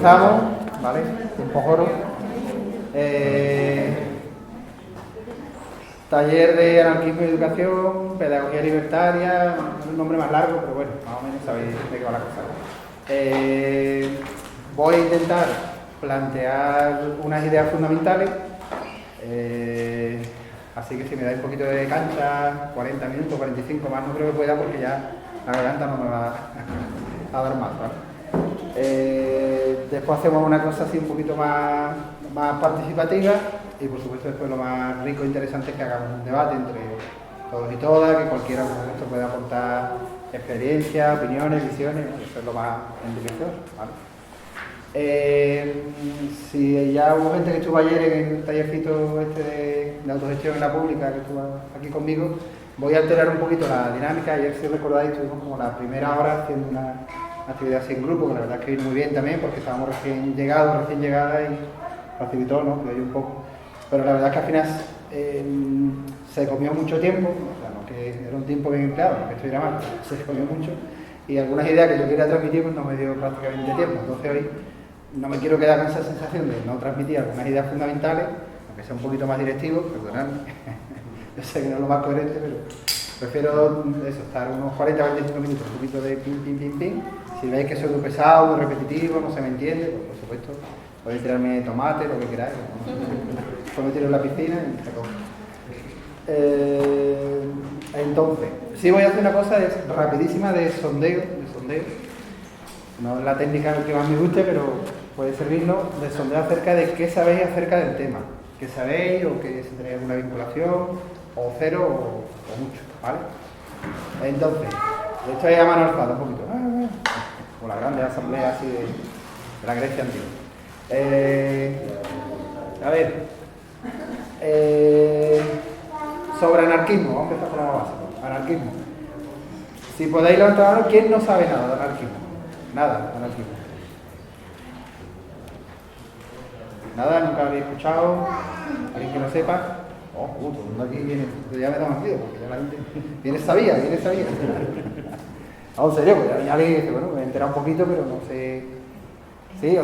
comenzamos, ¿vale? Tiempo joro. Taller de anarquismo y educación, pedagogía libertaria, es un nombre más largo, pero bueno, más o menos sabéis de qué va la cosa. Voy a intentar plantear unas ideas fundamentales, así que si me dais un poquito de cancha, 40 minutos, 45 más, no creo que pueda porque ya la garganta no me va a dar más, ¿vale? Después hacemos una cosa así un poquito más participativa y por supuesto después lo más rico e interesante es que hagamos un debate entre todos y todas, que cualquiera por supuesto pueda aportar experiencias, opiniones, visiones, eso es lo más enriquecedor, ¿vale? Si ya hubo gente que estuvo ayer en el tallercito este de autogestión en la pública, que estuvo aquí conmigo, voy a alterar un poquito la dinámica. Ayer, si recordáis, estuvimos como la primera hora haciendo una actividad así en grupo, que la verdad es que vino muy bien también, porque estábamos recién llegadas y facilitó, ¿no? Que hay un poco. Pero la verdad es que al final se comió mucho tiempo, o sea, no que era un tiempo bien empleado, no que estuviera mal, se comió mucho, y algunas ideas que yo quería transmitir pues no me dio prácticamente tiempo. Entonces hoy no me quiero quedar con esa sensación de no transmitir algunas ideas fundamentales, aunque sea un poquito más directivo, perdonadme. Yo sé que no es lo más coherente, pero prefiero eso, estar unos 40-45 minutos, un poquito de pim. Si veis que soy muy pesado, muy repetitivo, no se me entiende, pues por supuesto podéis tirarme tomate, lo que queráis. Después me tiro en la piscina y se acabó. Entonces, sí voy a hacer una cosa rapidísima de sondeo. No es la técnica que más me guste, pero puede servirnos de sondeo acerca de qué sabéis acerca del tema. ¿Qué sabéis o que si tenéis alguna vinculación, o cero o mucho, ¿vale? Entonces, de hecho hay a mano alzada un poquito, como la grande asamblea así de la Grecia antigua. A ver, sobre anarquismo, vamos a empezar por la base. Anarquismo. Si podéis levantar la mano, ¿quién no sabe nada de anarquismo? Nada de anarquismo. Nada, nunca lo habéis escuchado. ¿Alguien que lo sepa? Todo el mundo aquí viene, ya me da más miedo, porque ya la gente viene sabía. No, en serio, porque alguien dice, bueno, me he enterado un poquito, pero no sé. Sí,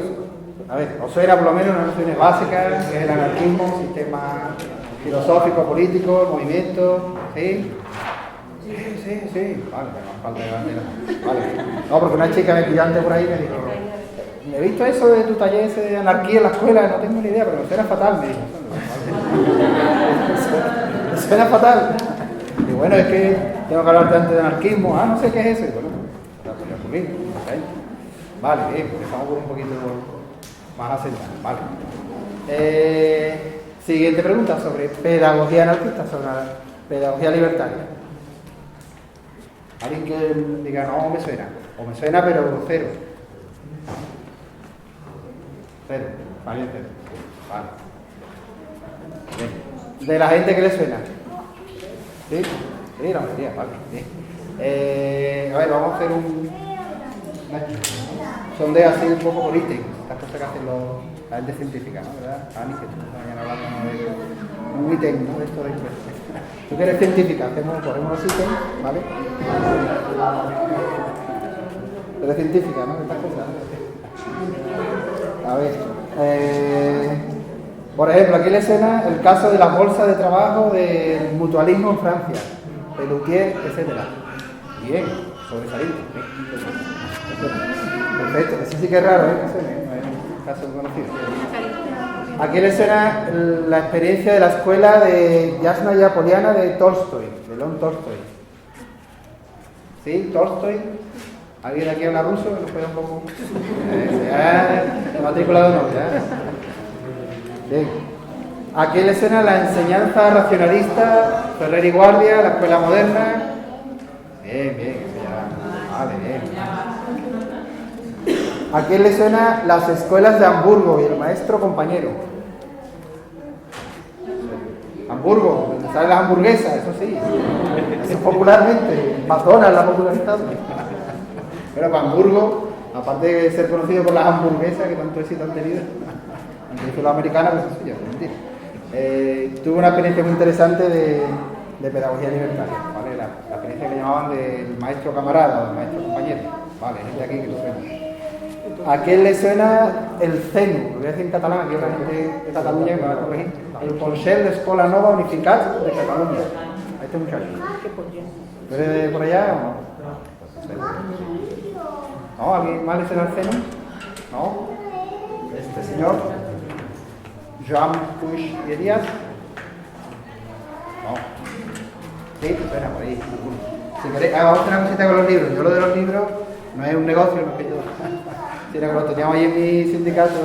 a ver, os suena por lo menos unas nociones básicas, que es el anarquismo, sistema filosófico, político, movimiento, ¿sí? Sí. Vale, no falta de bandera. Vale. No, porque una chica me pilló antes por ahí y me dijo, he visto eso de tu taller ese de anarquía en la escuela, no tengo ni idea, pero me suena fatal, me dijo. Me suena fatal. Y bueno, es que tengo que hablarte antes de anarquismo, no sé qué es eso. Y bueno, la podría ocurrir, no sé. Vale, bien, empezamos por un poquito más asentado, vale. Siguiente pregunta sobre pedagogía anarquista, sobre la pedagogía libertaria. Alguien que diga, no me suena, o me suena pero cero. Cero, vale, cero. Vale. Bien. ¿De la gente que le suena? ¿Sí? Sí, la mayoría, vale. Bien. A ver, vamos a hacer un sondeo así un poco por ítem, estas cosas que hacen la gente científica, ¿no? ¿Verdad? Ani, que estamos mañana hablando de un ítem, ¿no? De esto de tú que eres científica, ponemos los ítems, ¿vale? Eres científica, ¿no? Estas cosas. A ver, por ejemplo, aquí le suena el caso de las bolsas de trabajo del mutualismo en Francia, Pelloutier, etc. Bien, sobresaliente. Perfecto, eso sí que es raro, ¿eh? No es un caso conocido. Aquí le suena la experiencia de la escuela de Yasnaya Poliana de Tolstoy, de León Tolstoy. ¿Sí? Tolstoy. ¿Alguien de aquí habla ruso? Que nos pueda un poco. Matrícula de honor, ya. Bien. Aquí le suena la enseñanza racionalista, Ferrer y Guardia, la escuela moderna. Bien, eso ya. Vale, bien. ¿A quién le suena las escuelas de Hamburgo y el maestro compañero? Hamburgo, donde salen las hamburguesas, eso sí. Eso popularmente. McDonald's la popularidad. Pero para Hamburgo, aparte de ser conocido por las hamburguesas que tanto éxito han tenido, aunque hizo la americana, pues eso ya, mentira. Tuve una experiencia muy interesante de pedagogía libertaria, ¿vale? La experiencia que llamaban del maestro camarada o del maestro compañero, ¿vale? Gente aquí que lo suena. ¿A quién le suena el CENU? Lo voy a decir en catalán, aquí la gente de Cataluña me va a corregir. El Consell d'Escola Nova Unificat de Cataluña. A este muchacho. ¿Tú eres de por allá o no? ¿No? ¿Alguien más le suena el CENU? ¿No? Este señor, Joan Puig y Díaz. No. Sí, suena por ahí. Si queréis, vamos a hacer una cosita con los libros. Yo lo de los libros no es un negocio, no es que yo. Sino que lo teníamos ahí en mi sindicato,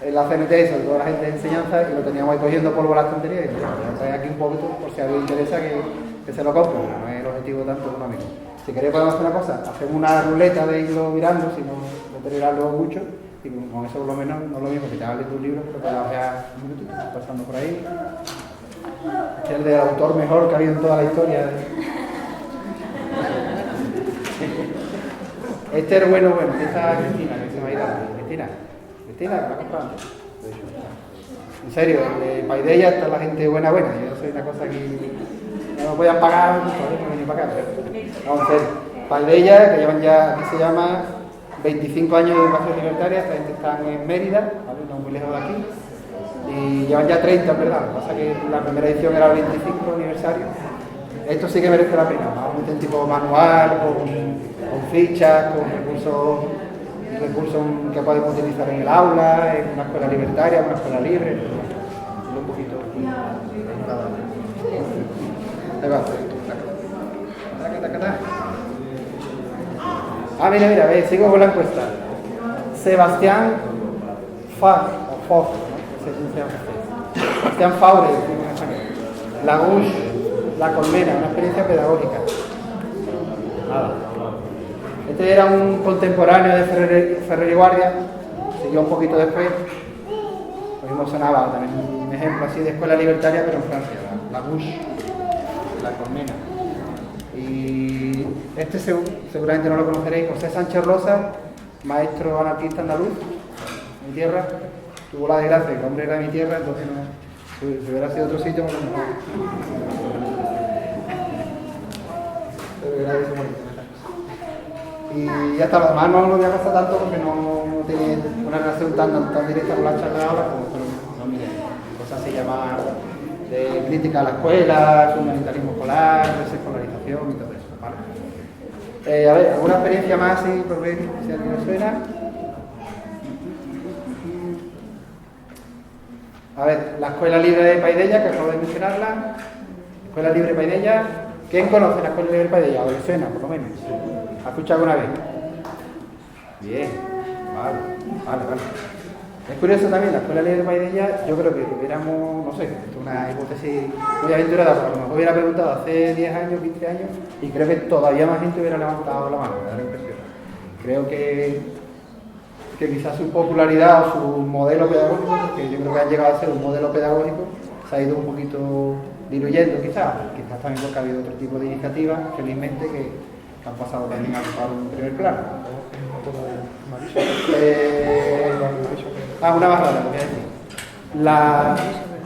en la CNT, sobre todo la gente de enseñanza, y lo teníamos ahí cogiendo polvo a la tontería. Y voy a traer aquí un poquito, por si a alguien interesa que se lo compre, pero no es el objetivo tanto económico. Si queréis podemos hacer una cosa, hacemos una ruleta de irlo mirando, si no deteriorarlo mucho, y con eso por lo menos no es lo mismo que te hables de un libro, pero para ojear un minutito, pasando por ahí. Este es el del autor mejor que ha habido en toda la historia. Este es bueno, esta Cristina, que se me ha ido. Cristina, que la comprado antes. En serio, el Paideia está la gente buena. Yo soy una cosa que no me podían pagar, no venir para acá. Vamos a ver, Paideia, que llevan ya, aquí se llama 25 años de educación libertaria, esta gente está en Mérida, ¿vale? No muy lejos de aquí. Y llevan ya 30, ¿verdad? Lo que pasa es que la primera edición era el 25 aniversario. Esto sí que merece la pena, vamos a meter tipo manual, con fichas, con recursos que podemos utilizar en el aula, en una escuela libertaria, en una escuela libre, un poquito. Ahí va. Mira, ve, sigo con la encuesta. Sebastián Faure, Sebastián Faure, La Gouche, La Colmena, una experiencia pedagógica. Nada. Este era un contemporáneo de Ferrer y Guardia, siguió un poquito después. Lo mismo sonaba también un ejemplo así de escuela libertaria, pero en Francia, La Gouche, La Colmena. Y este seguramente no lo conoceréis, José Sánchez Rosa, maestro anarquista andaluz, mi tierra. Tuvo la desgracia que el hombre era de mi tierra, entonces no, si hubiera sido otro sitio, no. Y ya está, además no lo voy a pasar tanto porque no tiene una relación tan directa con la charla ahora como no mire, cosas se llaman de crítica a la escuela, fundamentalismo escolar, desescolarización y todo eso, ¿vale? A ver, ¿alguna experiencia más así por ver si a alguien le suena? A ver, la Escuela Libre de Paideia, que acabo de mencionarla. Escuela Libre de Paideia. ¿Quién conoce la Escuela Libre de Paideia? O le suena, por lo menos. ¿Ha escuchado alguna vez? Bien, vale. Es curioso también, la Escuela Libre de Paideia, yo creo que hubiéramos, no sé, esto es una hipótesis muy aventurada, porque a lo mejor hubiera preguntado hace 10 años, 15 años, y creo que todavía más gente hubiera levantado la mano, me da la impresión. Creo que quizás su popularidad o su modelo pedagógico, que yo creo que ha llegado a ser un modelo pedagógico, se ha ido un poquito diluyendo quizás también porque ha habido otro tipo de iniciativas, felizmente, que han pasado también a ocupar un primer plano. Una barrada, voy a decir. La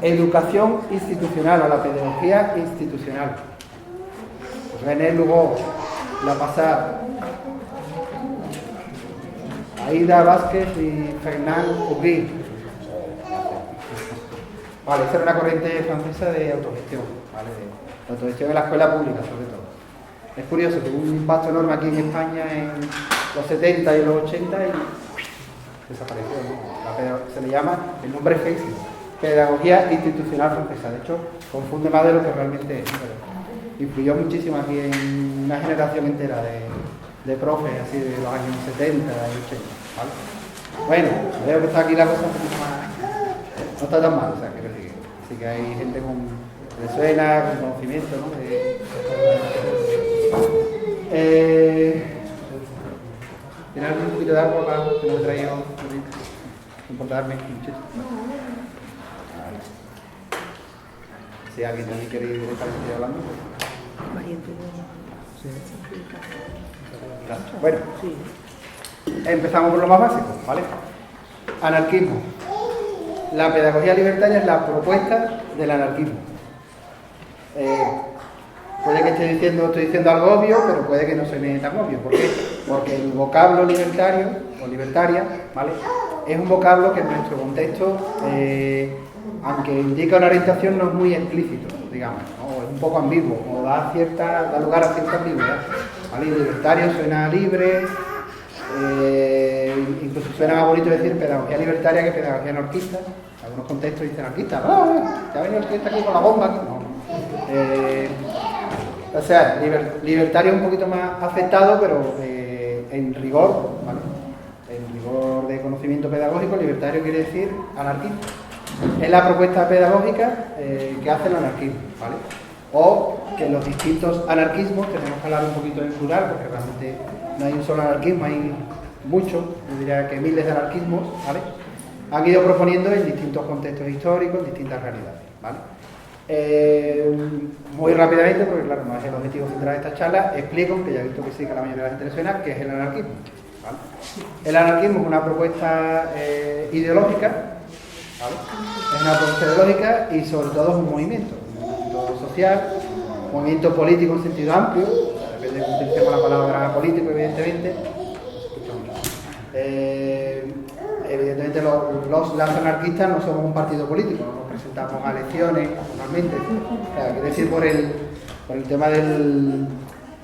educación institucional o la pedagogía institucional. René Lugo, La Pasada, Aida Vázquez y Fernand Courry. Vale, esa era una corriente francesa de autogestión, ¿vale? De autogestión en la escuela pública, sobre todo. Es curioso que hubo un impacto enorme aquí en España en los 70 y los 80 y desapareció, ¿no? Se le llama, el nombre es feísimo, Pedagogía Institucional Francesa. De hecho, confunde más de lo que realmente es, pero influyó muchísimo aquí en una generación entera de profes, así de los años 70 y 80, ¿vale? Bueno, veo que está aquí la cosa un poquito más. No está tan mal, o sea, que sí que hay gente con suena, con conocimiento, ¿no? ¿Tiene algún poquito de agua para que me traiga importarme? Si alguien también quiere ir directamente hablando. Bueno, empezamos por lo más básico, ¿vale? Anarquismo. La pedagogía libertaria es la propuesta del anarquismo. Puede que estoy diciendo algo obvio, pero puede que no suene tan obvio. ¿Por qué? Porque el vocablo libertario o libertaria, ¿vale? Es un vocablo que en nuestro contexto, aunque indica una orientación, no es muy explícito, digamos, ¿no? Es un poco ambiguo, o da lugar a cierta ambigüedad, ¿vale? Libertario suena libre, incluso suena más bonito decir pedagogía libertaria que pedagogía anarquista. En algunos contextos dicen anarquista, ya ha venido el cliente aquí con la bomba, no. O sea, libertario un poquito más aceptado, pero en rigor, ¿vale? En rigor de conocimiento pedagógico, libertario quiere decir anarquista. Es la propuesta pedagógica que hace el anarquismo, ¿vale? O que los distintos anarquismos, tenemos que hablar un poquito en plural, porque realmente no hay un solo anarquismo, hay muchos, yo diría que miles de anarquismos, ¿vale? Han ido proponiendo en distintos contextos históricos, en distintas realidades, ¿vale? Muy rápidamente, porque claro, no es el objetivo central de esta charla, explico, que ya he visto que sí, que a la mayoría de la gente le suena, qué es el anarquismo, ¿vale? El anarquismo es una propuesta ideológica, ¿vale? Es una propuesta ideológica y sobre todo es un movimiento social, un movimiento político en sentido amplio, depende de cómo utilicemos la palabra político, evidentemente. Evidentemente los anarquistas no somos un partido político, no nos presentamos a elecciones normalmente, o sea, quiere decir por el tema del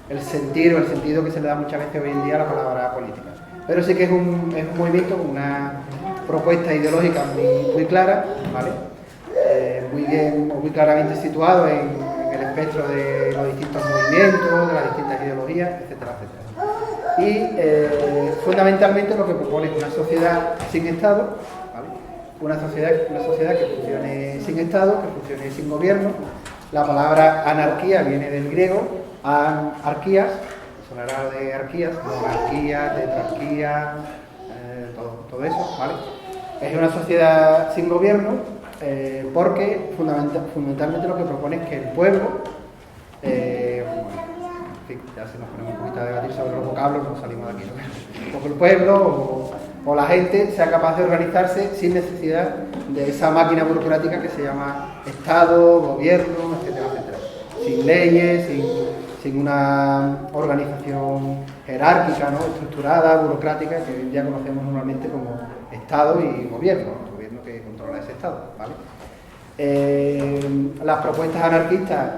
el sentido que se le da muchas veces hoy en día a la palabra política. Pero sí que es un movimiento con una propuesta ideológica muy clara, ¿vale? Muy claramente situado en el espectro de los distintos movimientos, de las distintas ideologías, etcétera, etcétera. Y fundamentalmente lo que propone es una sociedad sin Estado, ¿vale? Una sociedad que funcione sin Estado, que funcione sin gobierno. La palabra anarquía viene del griego, arquías, sonará de arquías, monarquía, tetrarquía, todo eso, ¿vale? Es una sociedad sin gobierno porque fundamentalmente lo que propone es que el pueblo, ya si nos ponemos un poquito a debatir sobre los vocablos, no salimos de aquí, ¿no? Porque el pueblo o la gente sea capaz de organizarse sin necesidad de esa máquina burocrática que se llama Estado, gobierno, etcétera, etcétera. Sin leyes, sin una organización jerárquica, ¿no? Estructurada, burocrática, que hoy en día conocemos normalmente como Estado y gobierno, el gobierno que controla ese Estado, ¿vale? Las propuestas anarquistas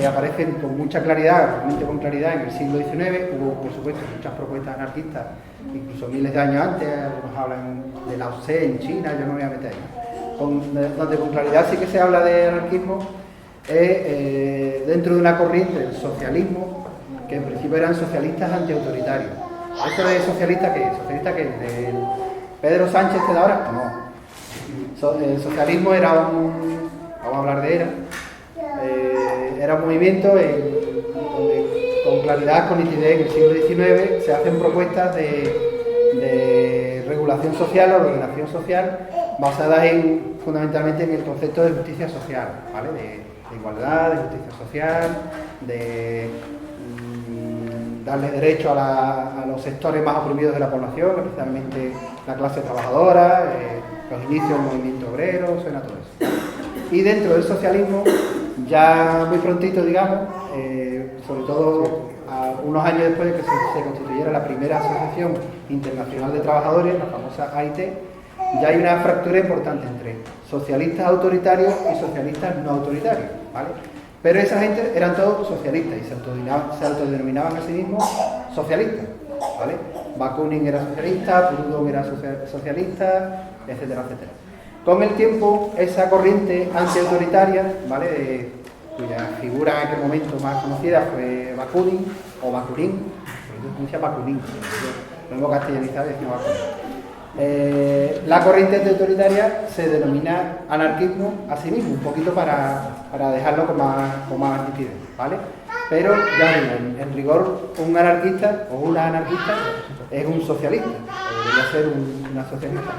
aparecen con mucha claridad, realmente con claridad en el siglo XIX. Hubo, por supuesto, muchas propuestas anarquistas, incluso miles de años antes. Algunos hablan de Lao Tse en China, yo no me voy a meter ahí. Donde con claridad sí que se habla de anarquismo dentro de una corriente del socialismo, que en principio eran socialistas antiautoritarios. ¿Esto de socialista qué es? ¿Socialista qué es? ¿Del Pedro Sánchez de ahora? No. El socialismo era vamos a hablar de era un movimiento donde con claridad, con nitidez, en el siglo XIX se hacen propuestas de regulación social o de ordenación social basadas fundamentalmente en el concepto de justicia social, ¿vale? De igualdad, de justicia social, de darle derecho a los sectores más oprimidos de la población, especialmente la clase trabajadora, los inicios del movimiento obrero, suena todo eso. Y dentro del socialismo, ya muy prontito, digamos, sobre todo unos años después de que se constituyera la primera Asociación Internacional de Trabajadores, la famosa AIT, ya hay una fractura importante entre socialistas autoritarios y socialistas no autoritarios, ¿vale? Pero esa gente eran todos socialistas y se autodenominaban a sí mismos socialistas, ¿vale? Bakunin era socialista, Proudhon era socialista, etcétera, etcétera. Con el tiempo, esa corriente antiautoritaria, ¿vale? Cuya figura en aquel momento más conocida fue Bakunin, o Bakunin, se pronuncia Bakunin, lo hemos castellanizado y decimos Bakunin. La corriente antiautoritaria se denomina anarquismo a sí mismo, un poquito para dejarlo con más nitidez, ¿vale? Pero ya digo, en rigor, un anarquista o una anarquista es un socialista, o debería ser una socialista.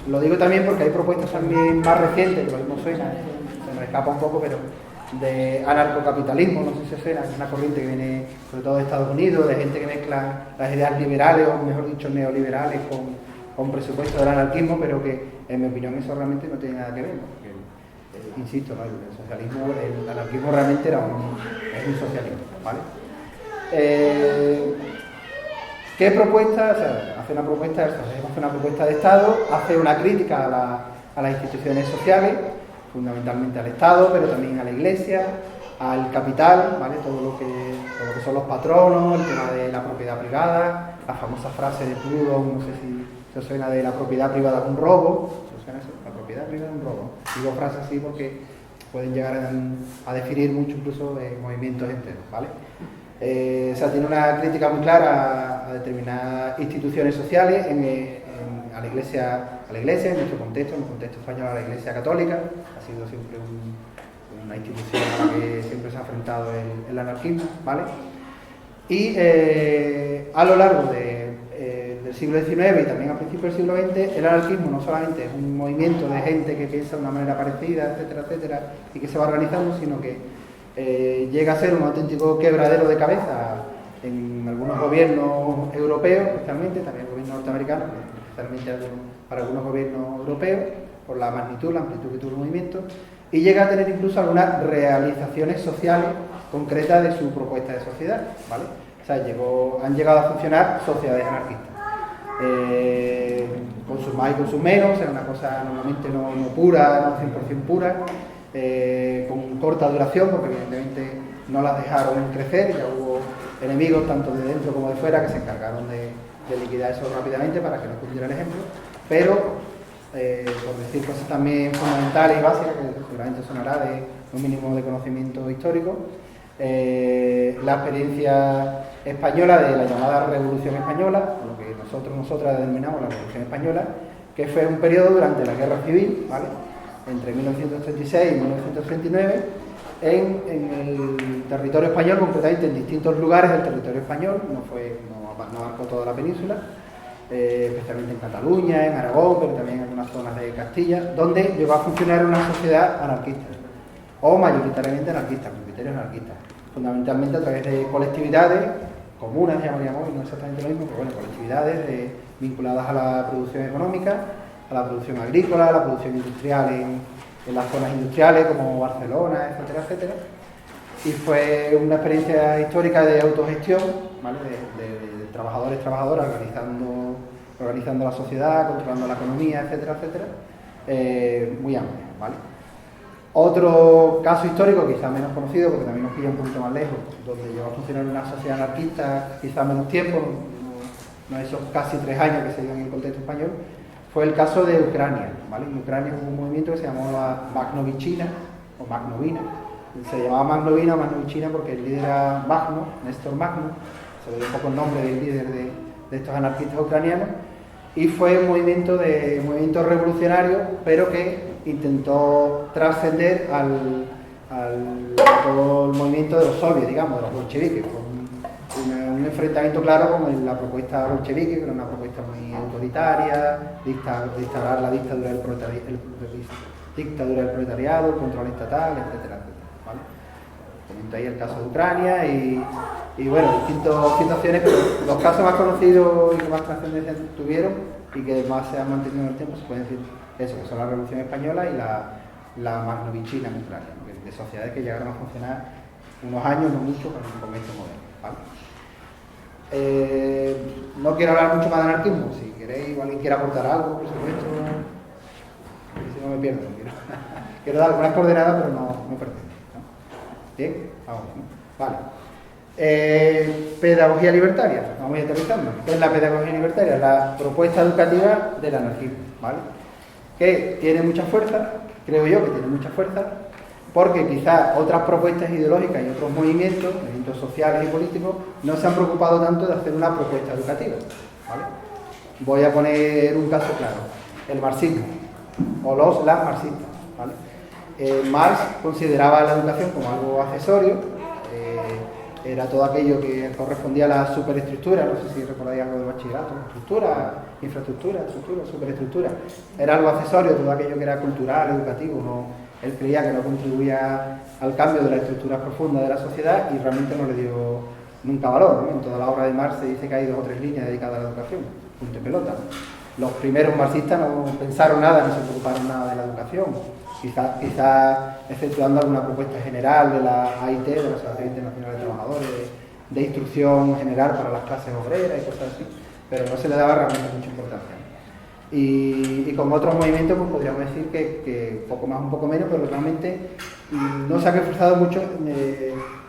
Lo digo también porque hay propuestas también más recientes, que lo mismo suena, se me escapa un poco, pero de anarcocapitalismo, no sé si suena, es una corriente que viene sobre todo de Estados Unidos, de gente que mezcla las ideas liberales, o mejor dicho neoliberales, con presupuesto del anarquismo, pero que en mi opinión eso realmente no tiene nada que ver, porque, insisto, ¿no? El anarquismo realmente es un socialismo, ¿vale? ¿Qué propuesta? O sea, hace una propuesta, hace una propuesta de Estado, hace una crítica a las instituciones sociales, fundamentalmente al Estado, pero también a la Iglesia, al capital, ¿vale? Todo lo que son los patronos, el tema de la propiedad privada, la famosa frase de Proudhon, no sé si os suena, de la propiedad privada es un robo. ¿Os suena eso? La propiedad privada es un robo. Digo frases así porque pueden llegar a definir mucho incluso movimientos enteros, ¿vale? O sea, tiene una crítica muy clara a determinadas instituciones sociales, a la iglesia, en nuestro contexto, en el contexto español, a la Iglesia Católica. Ha sido siempre una institución a la que siempre se ha enfrentado el anarquismo, ¿vale? Y a lo largo del siglo XIX y también a principios del siglo XX, el anarquismo no solamente es un movimiento de gente que piensa de una manera parecida, etcétera, etcétera, y que se va organizando, sino que llega a ser un auténtico quebradero de cabeza en algunos gobiernos europeos, especialmente, también el gobierno norteamericano, especialmente para algunos gobiernos europeos, por la magnitud, la amplitud que tuvo el movimiento, y llega a tener incluso algunas realizaciones sociales concretas de su propuesta de sociedad, ¿vale? O sea, han llegado a funcionar sociedades anarquistas. Con sus más y con sus menos, era una cosa normalmente no pura, no 100% pura, con corta duración, porque evidentemente no las dejaron crecer, ya hubo enemigos tanto de dentro como de fuera que se encargaron de liquidar eso rápidamente para que no cundiera el ejemplo, pero por decir cosas también fundamentales y básicas, que seguramente sonará de un mínimo de conocimiento histórico, la experiencia española de la llamada Revolución Española, o lo que nosotras denominamos la Revolución Española, que fue un periodo durante la Guerra Civil, ¿vale? Entre 1936 y 1939, en el territorio español, concretamente en distintos lugares del territorio español, no abarcó toda la península, especialmente en Cataluña, en Aragón, pero también en algunas zonas de Castilla, donde llegó a funcionar una sociedad anarquista, o mayoritariamente anarquista, con criterios anarquistas, fundamentalmente a través de colectividades, comunas llamaríamos, y no exactamente lo mismo, pero bueno, colectividades vinculadas a la producción económica, a la producción agrícola, a la producción industrial en las zonas industriales como Barcelona, etcétera, etcétera. Y fue una experiencia histórica de autogestión, ¿vale? de trabajadores y trabajadoras organizando la sociedad, controlando la economía, etcétera, etcétera, muy amplia, ¿vale? Otro caso histórico, quizá menos conocido, porque también nos pilla un poquito más lejos, donde llegó a funcionar una sociedad anarquista quizá menos tiempo, no esos casi 3 años que se dio en el contexto español, fue el caso de Ucrania, ¿vale? En Ucrania hubo un movimiento que se llamaba Magnovichina, o Magnovina. Se llamaba Magnovina o Magnovichina porque el líder era Magno, Néstor Magno, se le dio un poco el nombre del líder de estos anarquistas ucranianos, y fue un movimiento revolucionario, pero que intentó trascender a todo el movimiento de los soviets, digamos, de los bolcheviques, con un enfrentamiento claro con la propuesta bolchevique, que era una propuesta muy autoritaria, de instalar la dictadura del proletariado, el control estatal, etcétera, etcétera, ¿vale? Teniendo ahí el caso de Ucrania y bueno, distintas situaciones, pero los casos más conocidos y que más trascendencia tuvieron y que más se han mantenido en el tiempo se pueden decir eso, que son la Revolución Española y la Magnovichina en Ucrania, de sociedades que llegaron a funcionar unos años, no mucho, con estos modelos, ¿vale? No quiero hablar mucho más de anarquismo, si queréis o alguien quiere aportar algo, por supuesto, si no me pierdo, quiero dar algunas coordenadas, pero no perder, ¿no? Bien, vamos, ¿no? Vale. Pedagogía libertaria, vamos a ir aterrizando. ¿Qué es la pedagogía libertaria? La propuesta educativa del anarquismo, ¿vale? Que tiene mucha fuerza, creo yo que tiene mucha fuerza, porque quizás otras propuestas ideológicas y otros movimientos sociales y políticos no se han preocupado tanto de hacer una propuesta educativa, ¿vale? Voy a poner un caso claro, el marxismo, o las marxistas, ¿vale? Marx consideraba la educación como algo accesorio, era todo aquello que correspondía a la superestructura, no sé si recordáis algo de bachillerato, infraestructura, superestructura, era algo accesorio, todo aquello que era cultural, educativo, él creía que no contribuía al cambio de la estructura profunda de la sociedad y realmente no le dio nunca valor, ¿no? En toda la obra de Marx se dice que hay 2 o 3 líneas dedicadas a la educación, punto y pelota. Los primeros marxistas no pensaron nada, no se preocuparon nada de la educación, quizá efectuando alguna propuesta general de la AIT, de la Asociación Internacional de Trabajadores, de instrucción general para las clases obreras y cosas así, pero no se le daba realmente mucha importancia. Y con otros movimientos pues podríamos decir que poco más, un poco menos, pero realmente no se ha esforzado mucho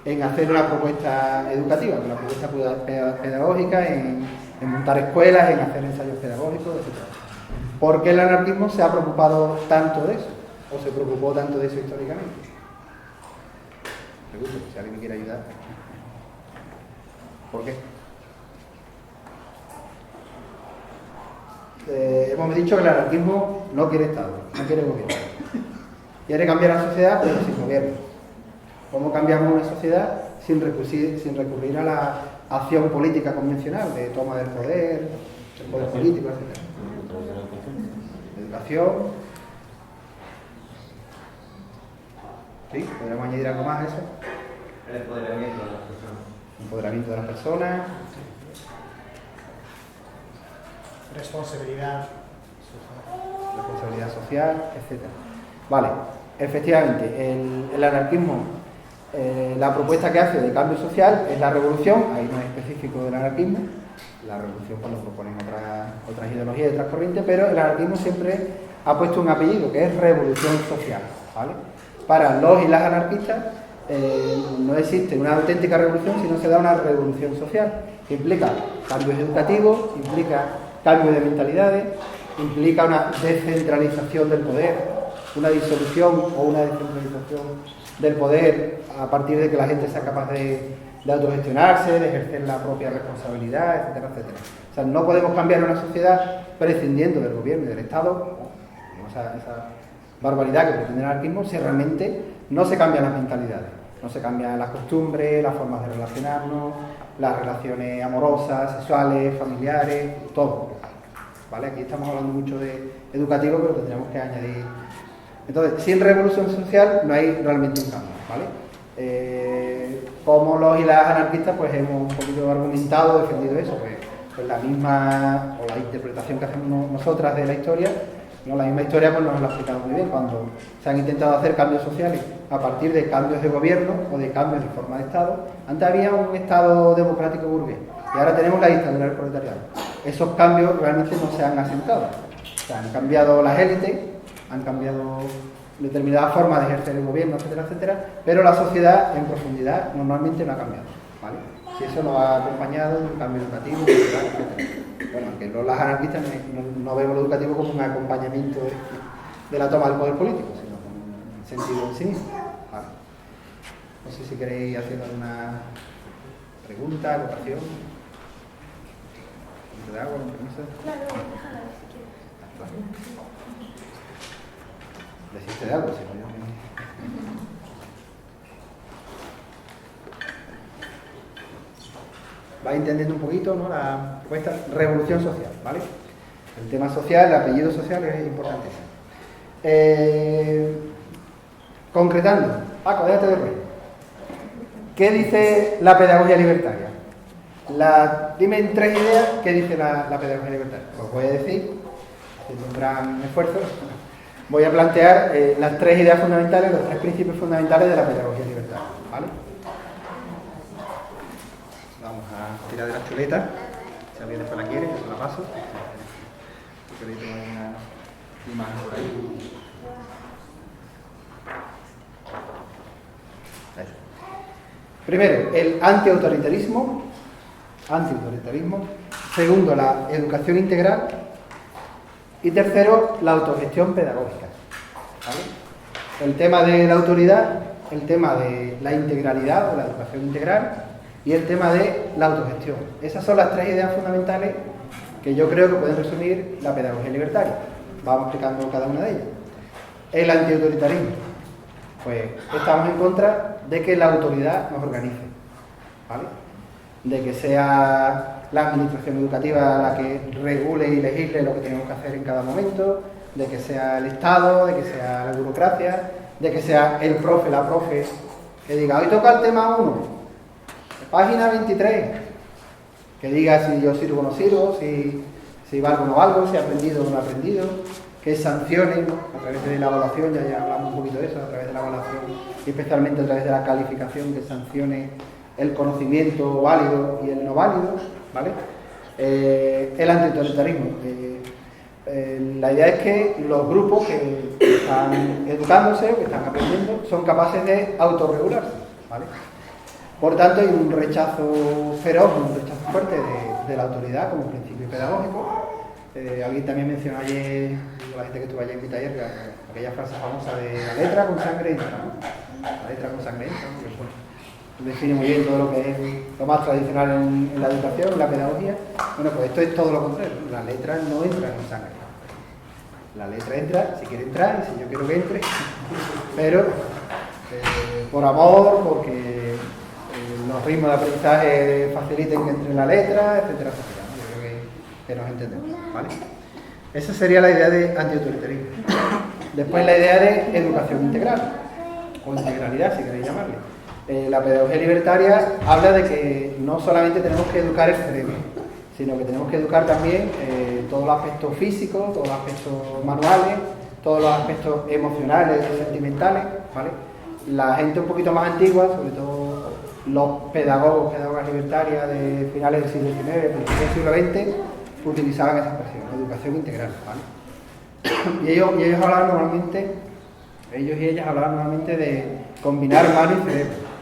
en hacer una propuesta educativa, una propuesta pedagógica, en montar escuelas, en hacer ensayos pedagógicos, etc. ¿Por qué el anarquismo se ha preocupado tanto de eso? ¿O se preocupó tanto de eso históricamente? Pregunto, si alguien me quiere ayudar. ¿Por qué? Hemos dicho que el anarquismo no quiere Estado, no quiere gobierno. Quiere cambiar la sociedad, pero sin gobierno. ¿Cómo cambiamos una sociedad sin recurrir a la acción política convencional de toma del poder político, etc.? Educación. ¿Sí? ¿Podríamos añadir algo más a eso? El empoderamiento de las personas. Empoderamiento de las personas. Responsabilidad social, etc. Vale, efectivamente, el anarquismo, la propuesta que hace de cambio social es la revolución, ahí no es específico del anarquismo, la revolución cuando proponen otras ideologías y otras corrientes, pero el anarquismo siempre ha puesto un apellido que es revolución social, ¿vale? Para los y las anarquistas no existe una auténtica revolución si no se da una revolución social, que implica cambios educativos, implica cambio de mentalidades, implica una descentralización del poder, una disolución o una descentralización del poder a partir de que la gente sea capaz de autogestionarse, de ejercer la propia responsabilidad, etcétera, etcétera. O sea, no podemos cambiar una sociedad prescindiendo del gobierno y del Estado, esa barbaridad que pretende el anarquismo, si realmente no se cambian las mentalidades, no se cambian las costumbres, las formas de relacionarnos, las relaciones amorosas, sexuales, familiares, todo. ¿Vale? Aquí estamos hablando mucho de educativo, pero tendríamos que añadir. Entonces, sin revolución social no hay realmente un cambio, ¿vale? Como los y las anarquistas, pues hemos un poquito argumentado, defendido eso, pues la misma, o la interpretación que hacemos nosotras de la historia, no, la misma historia pues nos lo ha explicado muy bien, cuando se han intentado hacer cambios sociales a partir de cambios de gobierno o de cambios de forma de Estado. Antes había un Estado democrático burgués y ahora tenemos la dictadura del proletariado. Esos cambios realmente no se han asentado. O sea, han cambiado las élites, han cambiado determinadas formas de ejercer el gobierno, etcétera, etcétera, pero la sociedad en profundidad normalmente no ha cambiado, ¿vale? Si eso nos ha acompañado de un cambio educativo, cultural, etcétera. Bueno, aunque las anarquistas no vemos lo educativo como un acompañamiento de la toma del poder político, sino como un sentido en sí mismo, ¿vale? No sé si queréis hacer alguna pregunta, acotación. ¿De agua? ¿No sé? Claro, déjala si quieres. Deciste de algo, si no yo... Va entendiendo un poquito, ¿no?, la propuesta revolución social, ¿vale? El tema social, el apellido social es importantísimo. Concretando, Paco, déjate de ruido. ¿Qué dice la pedagogía libertaria? Dime en 3 ideas qué dice la pedagogía libertaria. Os voy a decir, haciendo un gran esfuerzo, voy a plantear las 3 ideas fundamentales, los 3 principios fundamentales de la pedagogía libertaria, ¿vale? Vamos a tirar de la chuleta, si alguien después la quiere, yo se la paso. Si queréis tener una imagen por ahí. Ahí. Primero, el antiautoritarismo. Segundo, la educación integral. Y tercero, la autogestión pedagógica, ¿vale? El tema de la autoridad, el tema de la integralidad o la educación integral y el tema de la autogestión. Esas son las 3 ideas fundamentales que yo creo que pueden resumir la pedagogía libertaria. Vamos explicando cada una de ellas. El antiautoritarismo. Pues estamos en contra de que la autoridad nos organice, ¿vale? De que sea la administración educativa la que regule y legisle lo que tenemos que hacer en cada momento, de que sea el Estado, de que sea la burocracia, de que sea el profe, la profe, que diga, hoy toca el tema 1, página 23, que diga si yo sirvo o no sirvo, si valgo o no valgo, si he aprendido o no he aprendido, que sancionen, ¿no?, a través de la evaluación, ya hablamos un poquito de eso, a través de la evaluación y especialmente a través de la calificación, que sancione el conocimiento válido y el no válido, ¿vale? El antitotalitarismo. La idea es que los grupos que están educándose o que están aprendiendo son capaces de autorregularse, ¿vale? Por tanto, hay un rechazo feroz, un rechazo fuerte de la autoridad como principio pedagógico. Alguien también mencionó ayer, la gente que estuvo ayer en mi taller, aquella frase famosa de la letra con sangre entra, ¿no? La letra con sangre entra, ¿no? Que, bueno, define muy bien todo lo que es lo más tradicional en la educación, en la pedagogía. Bueno, pues esto es todo lo contrario, la letra no entra con sangre. La letra entra, si quiere entrar, y si yo quiero que entre, pero por amor, porque los ritmos de aprendizaje faciliten que entre la letra, etcétera, etcétera. Yo creo que nos entendemos, ¿vale? Esa sería la idea de antiautoritarismo. Después la idea de educación integral, o integralidad, si queréis llamarle. La pedagogía libertaria habla de que no solamente tenemos que educar el cerebro, sino que tenemos que educar también todos los aspectos físicos, todos los aspectos manuales, todos los aspectos emocionales y sentimentales, ¿vale? La gente un poquito más antigua, sobre todo los pedagogas libertarias de finales del siglo XIX, principios del siglo XX, utilizaban esa expresión, educación integral, ¿vale? Y ellos hablaban normalmente, ellos y ellas hablaban normalmente de combinar mano y cerebro.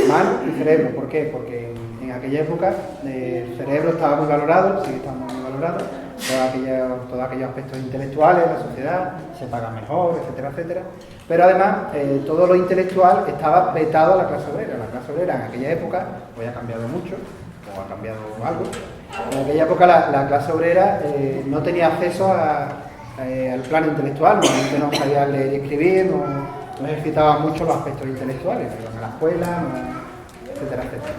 Mano y cerebro, ¿por qué? Porque en aquella época el cerebro estaba muy valorado, sigue estando muy valorado, todos aquellos aspectos intelectuales de la sociedad se pagan mejor, etcétera, etcétera. Pero además todo lo intelectual estaba vetado a la clase obrera. La clase obrera en aquella época, hoy ha cambiado mucho, o ha cambiado algo, en aquella época la clase obrera no tenía acceso al plano intelectual, normalmente no sabía leer y escribir, no ejercitaba mucho los aspectos intelectuales, no iban a la escuela, etcétera, etcétera.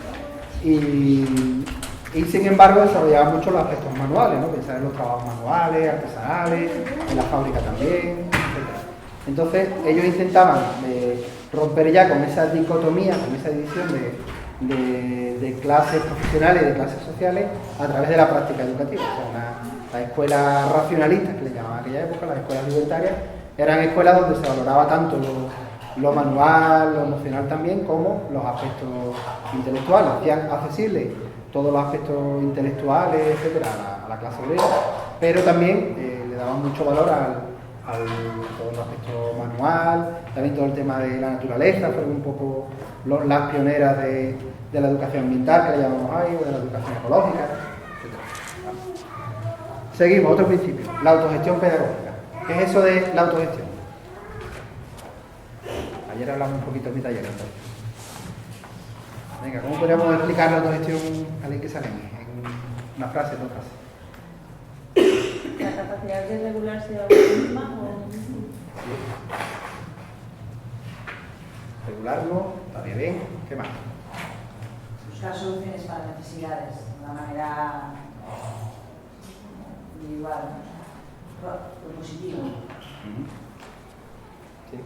Y sin embargo desarrollaba mucho los aspectos manuales, ¿no? Pensar en los trabajos manuales, artesanales, en la fábrica también, etcétera. Entonces ellos intentaban romper ya con esa dicotomía, con esa división de clases profesionales y de clases sociales a través de la práctica educativa. O sea, las escuelas racionalistas, que le llamaban aquella época, las escuelas libertarias, eran escuelas donde se valoraba tanto lo manual, lo emocional también, como los aspectos intelectuales. Hacían accesibles todos los aspectos intelectuales, etcétera, a la clase obrera, pero también le daban mucho valor al todo el aspecto manual, también todo el tema de la naturaleza, fueron un poco las pioneras de la educación ambiental, que le llamamos ahí, o de la educación ecológica, etcétera. Seguimos, otro principio, la autogestión pedagógica. ¿Qué es eso de la autogestión? Ayer hablamos un poquito en mi taller, entonces. Venga, ¿cómo podríamos explicar la autogestión a alguien que sale en una frase, dos frases? La capacidad de regularse a uno misma o... Regularlo, estaría bien. ¿Qué más? Buscar soluciones para necesidades de una manera individual, propositiva. Sí.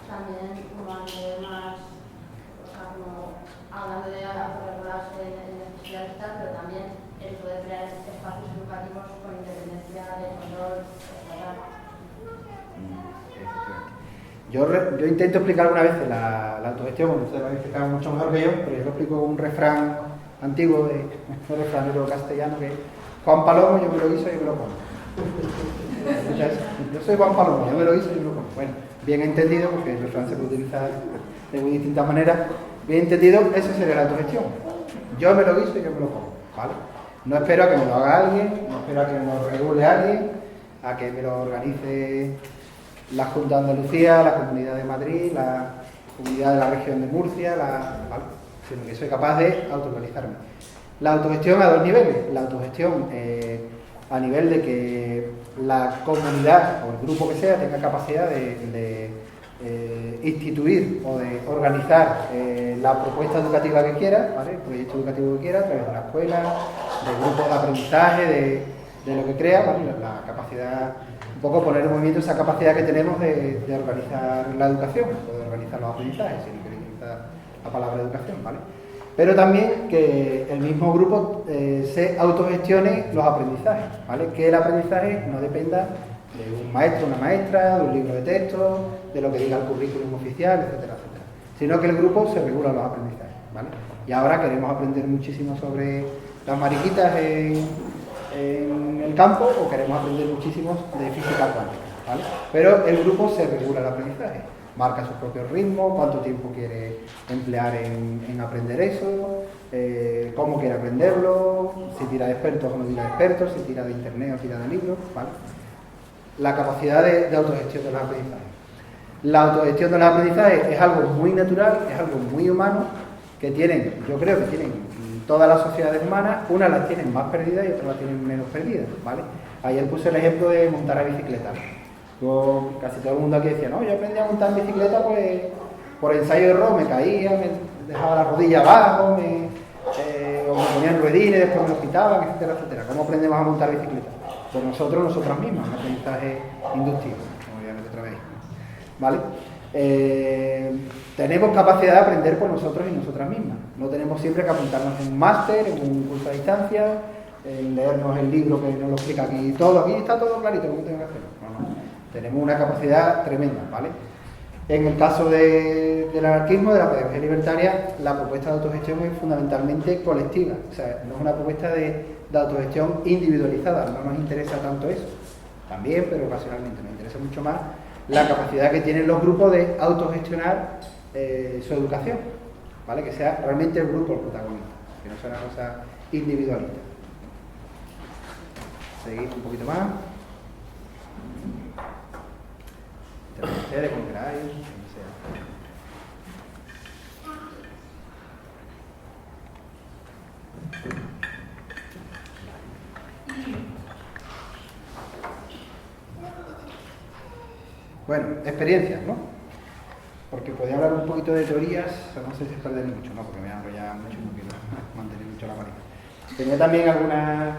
También como más, o sea, como hablando de autorregularse en necesidades y tal, pero también el poder crear espacios educativos con independencia de control estatal. Yo intento explicar alguna vez la autogestión, bueno, ustedes lo han explicado mucho mejor que yo, pero yo lo explico con un refrán antiguo, un refranero castellano, que Juan Palomo, yo me lo guiso y yo me lo como. Yo soy Juan Palomo, yo me lo guiso y yo me lo como. Bueno, bien entendido, porque el refrán se puede utilizar de muy distintas maneras. Bien entendido, eso sería la autogestión. Yo me lo guiso y yo me lo como, ¿vale? No espero a que me lo haga alguien, no espero a que me lo regule alguien, a que me lo organice la Junta de Andalucía, la Comunidad de Madrid, la Comunidad de la Región de Murcia, ¿vale? Sino que soy capaz de autoorganizarme. La autogestión a dos niveles. La autogestión a nivel de que la comunidad o el grupo que sea tenga capacidad de instituir o de organizar la propuesta educativa que quiera, ¿vale? El proyecto educativo que quiera, a través de una escuela, de grupos de aprendizaje, de lo que crea, ¿vale? La capacidad, un poco poner en movimiento esa capacidad que tenemos de organizar la educación, o de organizar los aprendizajes, si no queréis utilizar la palabra educación, ¿vale? Pero también que el mismo grupo se autogestione los aprendizajes, ¿vale? Que el aprendizaje no dependa de un maestro, una maestra, de un libro de texto, de lo que diga el currículum oficial, etcétera, etcétera, sino que el grupo se regula los aprendizajes. ¿vale? Y ahora queremos aprender muchísimo sobre las mariquitas en el campo o queremos aprender muchísimo de física cuántica, ¿vale? Pero el grupo se regula el aprendizaje, marca su propio ritmo, cuánto tiempo quiere emplear en aprender eso, cómo quiere aprenderlo, si tira de expertos o no tira de expertos, si tira de internet o tira de libros, ¿vale? La capacidad de autogestión de los aprendizajes. La autogestión de los aprendizajes es algo muy natural, es algo muy humano, que tienen, yo creo que tienen todas las sociedades humanas, unas las tienen más perdidas y otras las tienen menos perdidas, ¿vale? Ayer puse el ejemplo de montar a bicicleta. Yo, casi todo el mundo aquí decía, no, yo aprendí a montar en bicicleta pues por ensayo de error, me caía, me dejaba la rodilla abajo, o me ponían ruedines, después me los quitaban, etcétera, etcétera. ¿Cómo aprendemos a montar bicicleta? Pues nosotras mismas, un aprendizaje inductivo, como ya otra vez, ¿vale? Tenemos capacidad de aprender por nosotros y nosotras mismas. No tenemos siempre que apuntarnos en un máster, en un curso a distancia, en leernos el libro que nos lo explica aquí todo. Aquí está todo clarito, ¿cómo tengo que hacerlo? No. Tenemos una capacidad tremenda, ¿vale? En el caso del anarquismo, de la pedagogía libertaria, la propuesta de autogestión es fundamentalmente colectiva. O sea, no es una propuesta de autogestión individualizada. No nos interesa tanto eso. También, pero ocasionalmente nos interesa mucho más la capacidad que tienen los grupos de autogestionar su educación, ¿vale? Que sea realmente el grupo el protagonista, que no sea una cosa individualista. Seguimos un poquito más. Ustedes, como queráis, como sea. Bueno, experiencias, ¿no? Porque podía hablar un poquito de teorías, pero no sé si perder mucho, ¿no? Porque me han enrollado mucho y no quiero mantener mucho la marca. Tenía también alguna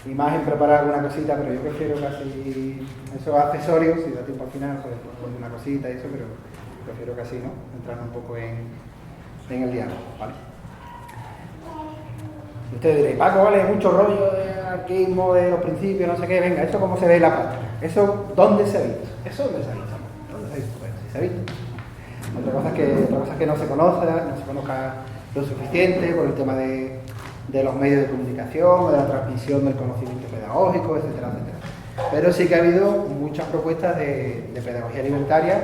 imagen preparada, alguna cosita, pero yo prefiero casi esos accesorios, si da tiempo al final, pues poner una cosita y eso, pero prefiero casi, ¿no? Entrar un poco en el diálogo, ¿vale? Ustedes diréis, Paco, vale, mucho rollo de anarquismo, de los principios, no sé qué, venga, ¿eso cómo se ve en la práctica? ¿Eso dónde se ha visto? ¿Eso dónde se ha visto? ¿Dónde se ha visto? Bueno, sí se ha visto. Otra cosa es que no se conozca lo suficiente por el tema de los medios de comunicación, de la transmisión del conocimiento pedagógico, etcétera, etcétera. Pero sí que ha habido muchas propuestas de pedagogía libertaria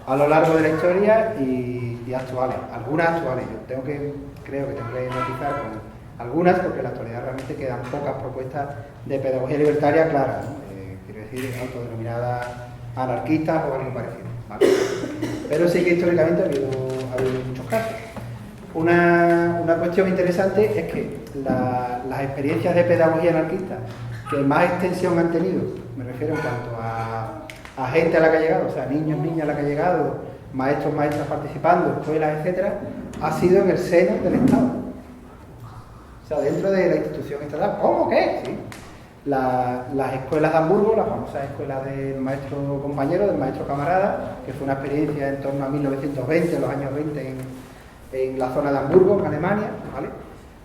a lo largo de la historia y actuales, algunas actuales. Yo creo que tengo que matizar con algunas, porque en la actualidad realmente quedan pocas propuestas de pedagogía libertaria claras, ¿no? Quiero decir, autodenominadas anarquistas o algo parecido, ¿vale? Pero sí que históricamente ha habido muchos casos. Una cuestión interesante es que las experiencias de pedagogía anarquista que más extensión han tenido, me refiero en cuanto a gente a la que ha llegado, o sea, niños, niñas a la que ha llegado, maestros, maestras participando, escuelas, etcétera, ha sido en el seno del Estado. O sea, dentro de la institución estatal. ¿Cómo que? Sí. Las escuelas de Hamburgo, las famosas escuelas del maestro compañero, del maestro camarada, que fue una experiencia en torno a 1920, los años 20 en la zona de Hamburgo, en Alemania, ¿vale?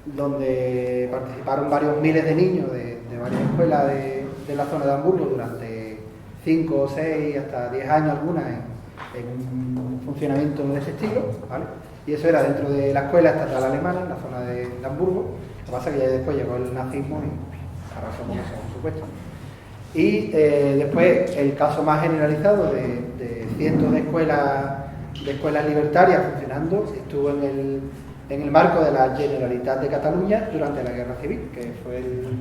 Donde participaron varios miles de niños de varias escuelas de la zona de Hamburgo durante 5, 6, hasta 10 años algunas en un funcionamiento de ese estilo, ¿vale? Y eso era dentro de la escuela estatal alemana, en la zona de Hamburgo. Lo que pasa es que ya después llegó el nazismo y arrasó con eso, por supuesto. Y después el caso más generalizado de cientos de escuelas libertarias funcionando estuvo en el marco de la Generalitat de Cataluña durante la Guerra Civil, que fue el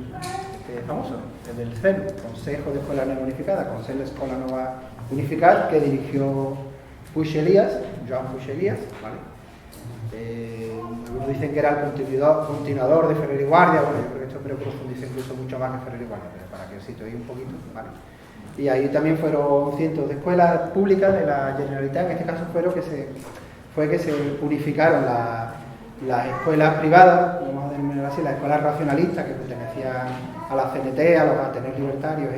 famoso, el del CEN, Consejo de Escuela Nova Unificada, Consejo de Escuela Nova Unificada, que dirigió Puig Elias, Joan Puig Elias, ¿vale? Algunos dicen que era el continuador de Ferrer y Guardia. Bueno, yo creo que esto profundiza incluso mucho más que Ferrer y Guardia, pero para que os situéis un poquito, ¿vale? Y ahí también fueron cientos de escuelas públicas de la Generalitat. En este caso fue que se unificaron las escuelas privadas, vamos a denominar así, las escuelas racionalistas que pertenecían a la CNT, a los Ateneos Libertarios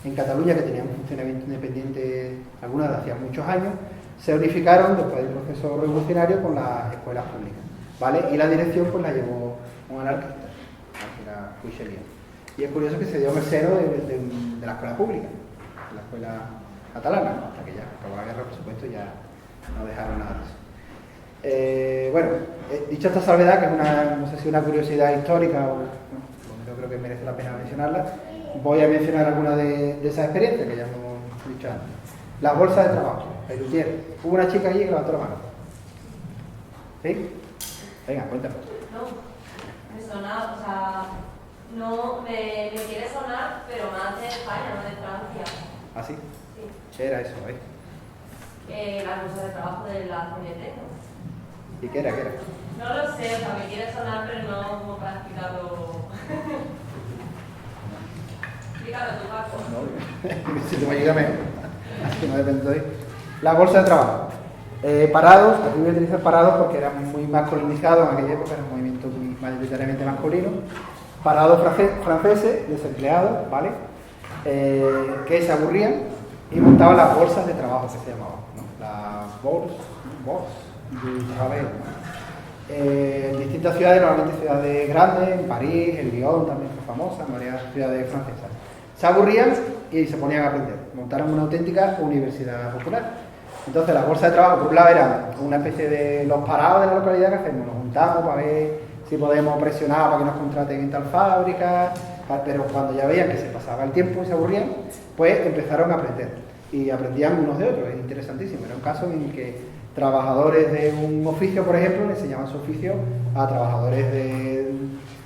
en Cataluña, que tenían un funcionamiento independiente, algunas de hacía muchos años, se unificaron después del proceso revolucionario con las escuelas públicas, ¿vale? Y la dirección pues la llevó un anarquista, que era Puig Elias. Y es curioso que se dio en el seno de la escuela pública, de la escuela catalana, ¿no? Hasta que ya acabó la guerra, por supuesto, ya no dejaron nada de eso. Bueno, dicho esta salvedad, que es una, no sé si una curiosidad histórica o yo creo que merece la pena mencionarla, voy a mencionar algunas de esas experiencias que ya hemos dicho antes. Las bolsas de trabajo, el luthier. Hubo una chica allí que levantó la mano. ¿Sí? Venga, cuéntame. No, me suena, o sea, no, me quiere sonar, pero más de España, no de Francia. ¿Ah, sí? Sí. ¿Qué era eso? La bolsa de trabajo de la CNT, ¿no? ¿Y qué era? ¿Qué era? No lo sé, o sea, me quiere sonar, pero no como para explicarlo. Explícalo tú, Paco. No, si tú me ayudas mejor. Así que no depende de. La bolsa de trabajo. Parados, aquí voy a utilizar parados porque eran muy masculinizados en aquella época, era un movimiento mayoritariamente masculino. Parados franceses, desempleados, ¿vale? Que se aburrían y montaban las bolsas de trabajo que se llamaban, ¿no? Las bourses du travail, ¿no? En distintas ciudades, normalmente ciudades grandes, en París, en Lyon también fue famosa, en varias ciudades francesas. Se aburrían y se ponían a aprender. Montaron una auténtica universidad popular. Entonces las bolsas de trabajo, por un lado, eran una especie de los parados de la localidad que hacemos, nos juntamos para ver si podemos presionar para que nos contraten en tal fábrica, pero cuando ya veían que se pasaba el tiempo y se aburrían, pues empezaron a aprender. Y aprendían unos de otros, es interesantísimo. Era un caso en que trabajadores de un oficio, por ejemplo, le enseñaban su oficio a trabajadores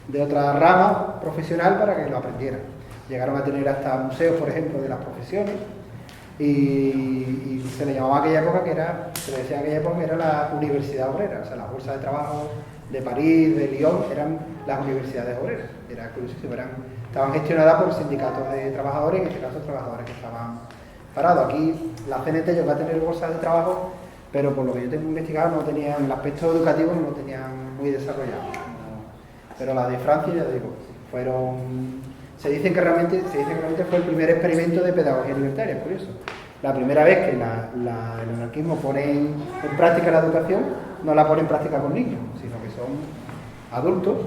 de otra rama profesional para que lo aprendieran. Llegaron a tener hasta museos, por ejemplo, de las profesiones. Y se le llamaba a aquella época se le decía a aquella época que era la universidad obrera, o sea, las bolsas de trabajo de París, de Lyon, eran las universidades obreras. Era curiosísimo, estaban gestionadas por sindicatos de trabajadores, en este caso trabajadores que estaban parados. Aquí la CNT llegó a tener bolsas de trabajo, pero por lo que yo tengo investigado no tenían, el aspecto educativo no lo tenían muy desarrollado. Pero las de Francia, ya digo, se dice que realmente fue el primer experimento de pedagogía libertaria, es curioso. La primera vez que el anarquismo pone en práctica la educación, no la pone en práctica con niños, sino que son adultos,